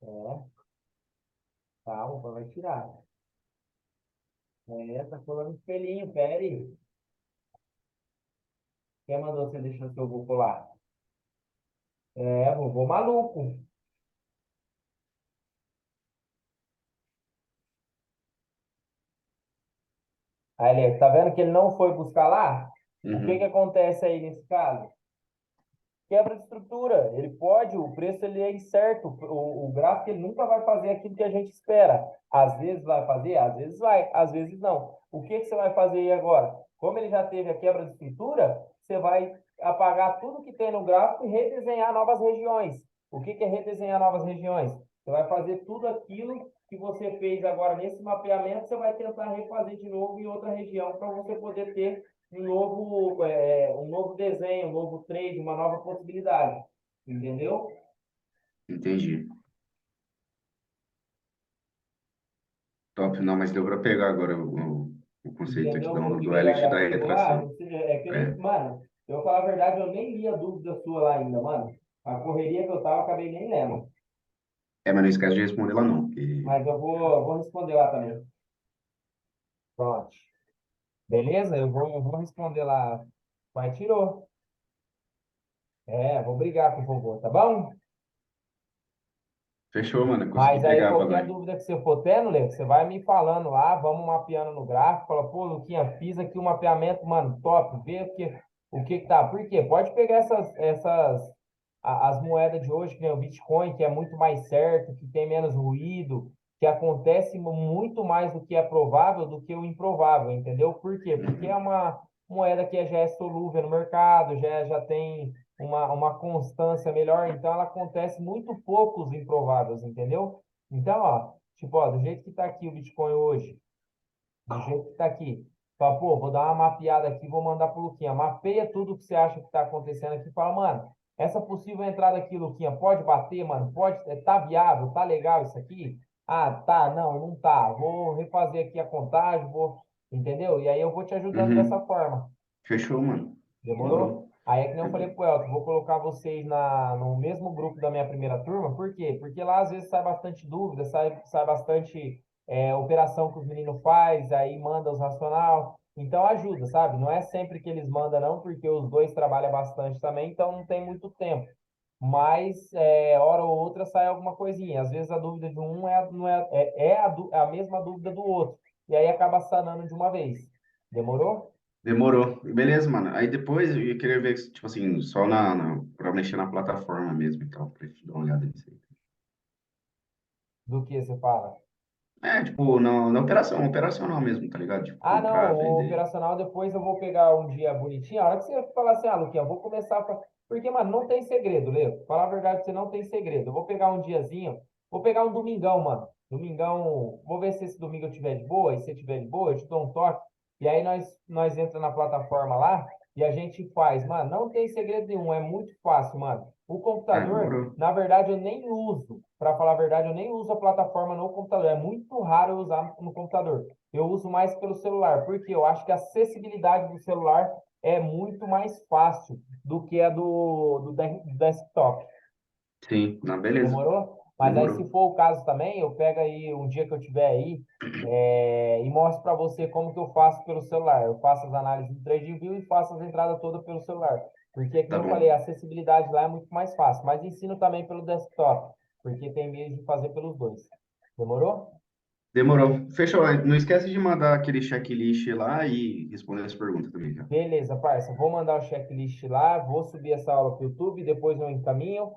É, calma, vai tirar. É, tá colando espelhinho, pere. Quem mandou você deixar seu vovô colar? É, vovô maluco. Aí ele, tá vendo que ele não foi buscar lá? O que que Uhum. acontece aí nesse caso? Quebra de estrutura. Ele pode, o preço ele é incerto. O gráfico ele nunca vai fazer aquilo que a gente espera. Às vezes vai fazer, às vezes vai, às vezes não. O que que você vai fazer aí agora? Como ele já teve a quebra de estrutura, você vai apagar tudo que tem no gráfico e redesenhar novas regiões. O que que é redesenhar novas regiões? Você vai fazer tudo aquilo que você fez agora nesse mapeamento, você vai tentar refazer de novo em outra região para você poder ter um novo desenho, um novo trade, uma nova possibilidade. Entendeu? Entendi. Top, não, mas deu para pegar agora o conceito aqui Entendeu um do pouquinho melhor LX da daquilo lá? retração. Você, é que eu nem, É. mano, eu falar a verdade, eu nem li a dúvida sua lá ainda, mano. A correria que eu tava, eu acabei nem lendo. É, mas não esquece de responder lá não, porque Mas eu vou responder lá também. Pronto. Beleza? Eu vou responder lá. Pai tirou. É, vou brigar com o vovô, tá bom? fechou, mano, consegui Mas aí, pegar para qualquer nós. dúvida que você for tendo, Lê, você vai me falando lá, vamos mapeando no gráfico, fala, pô, Luquinha, fiz aqui o mapeamento, mano, top, vê o que que tá. Por quê? Pode pegar as moedas de hoje, que nem o Bitcoin, que é muito mais certo, que tem menos ruído, que acontece muito mais do que é provável do que o improvável, entendeu? Por quê? Porque é Uhum. uma moeda que já é solúvel no mercado, já tem uma constância melhor, então ela acontece muito poucos improváveis, entendeu? Então, ó, tipo, ó, do jeito que tá aqui o Bitcoin hoje, do jeito que tá aqui, fala, pô, vou dar uma mapeada aqui, vou mandar pro Luquinha, mapeia tudo que você acha que tá acontecendo aqui, fala, mano, essa possível entrada aqui, Luquinha, pode bater, mano, pode, tá viável, tá legal isso aqui? Ah, tá, não, não tá, vou refazer aqui a contagem, entendeu? E aí eu vou te ajudando dessa Uhum. forma. Fechou, mano. Demorou? Demorou. Aí é que nem eu falei pro Elton, vou colocar vocês no mesmo grupo da minha primeira turma, por quê? Porque lá às vezes sai bastante dúvida, sai bastante operação que os meninos faz, aí manda os racional, então ajuda, sabe? Não é sempre que eles mandam não, porque os dois trabalham bastante também, então não tem muito tempo. Mas hora ou outra sai alguma coisinha. Às vezes a dúvida de um não é a mesma dúvida do outro, e aí acaba sanando de uma vez. Demorou? Demorou. Beleza, mano. Aí depois eu ia querer ver, tipo assim, só pra mexer na plataforma mesmo e tal, pra gente dar uma olhada nisso aí. Do que você fala? É, tipo, na operação, operacional mesmo, tá ligado? Tipo, Ah, não, comprar, o vender. operacional depois eu vou pegar um dia bonitinho. A hora que você falar assim, ah, Luquinha, eu vou começar. Porque, mano, não tem segredo, Leo. Falar a verdade, você não tem segredo. Eu vou pegar um diazinho, vou pegar um domingão, mano. Domingão, vou ver se esse domingo eu tiver de boa, e se eu tiver de boa, eu te dou um toque. E aí nós entra na plataforma lá e a gente faz. Mano, não tem segredo nenhum, é muito fácil, mano. O Ah, computador, demorou. na verdade, eu nem uso. Para falar a verdade, eu nem uso a plataforma no computador. É muito raro eu usar no computador. Eu uso mais pelo celular, porque eu acho que a acessibilidade do celular é muito mais fácil do que a do desktop. Sim, não, beleza. Demorou? Mas aí, se Demorou. for o caso também, eu pego aí um dia que eu tiver aí e mostro para você como que eu faço pelo celular. Eu faço as análises do TradingView e faço as entradas todas pelo celular. Porque, como Tá eu falei, bom. a acessibilidade lá é muito mais fácil. Mas ensino também pelo desktop, porque tem meio de fazer pelos dois. Demorou? Demorou. Fechou. Não esquece de mandar aquele checklist lá e responder as perguntas também, já. Beleza, parça. Vou mandar o checklist lá, vou subir essa aula para o YouTube, depois eu encaminho.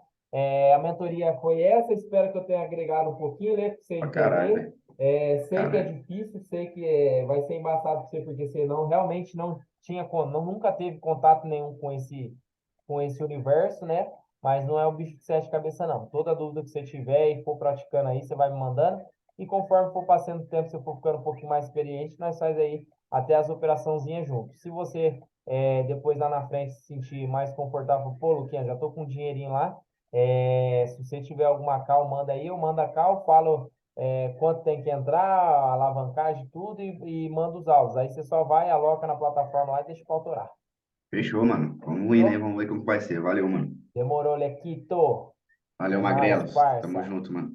A mentoria foi essa, espero que eu tenha agregado um pouquinho, né, para você Pra caralho, entender. velho. Sei que é Caralho. difícil, sei que vai ser embaçado para você, porque você não, realmente não tinha, nunca teve contato nenhum com esse universo, né? Mas não é o bicho de sete cabeças, não. Toda dúvida que você tiver e for praticando aí, você vai me mandando. E conforme for passando o tempo, você for ficando um pouquinho mais experiente, nós faz aí até as operaçãozinhas juntos. Se você depois lá na frente se sentir mais confortável, pô, Luquinha, já tô com um dinheirinho lá. Se você tiver alguma call, manda aí, eu mando a call, falo quanto tem que entrar, a alavancagem, tudo, e manda os autos. Aí você só vai, aloca na plataforma lá e deixa para autorar. Fechou, mano. Vamos indo aí, Fechou? vamos ver como vai ser. Valeu, mano. Demorou, Lequito. Valeu, É nóis, Magrelos. Tamo parça. junto, mano.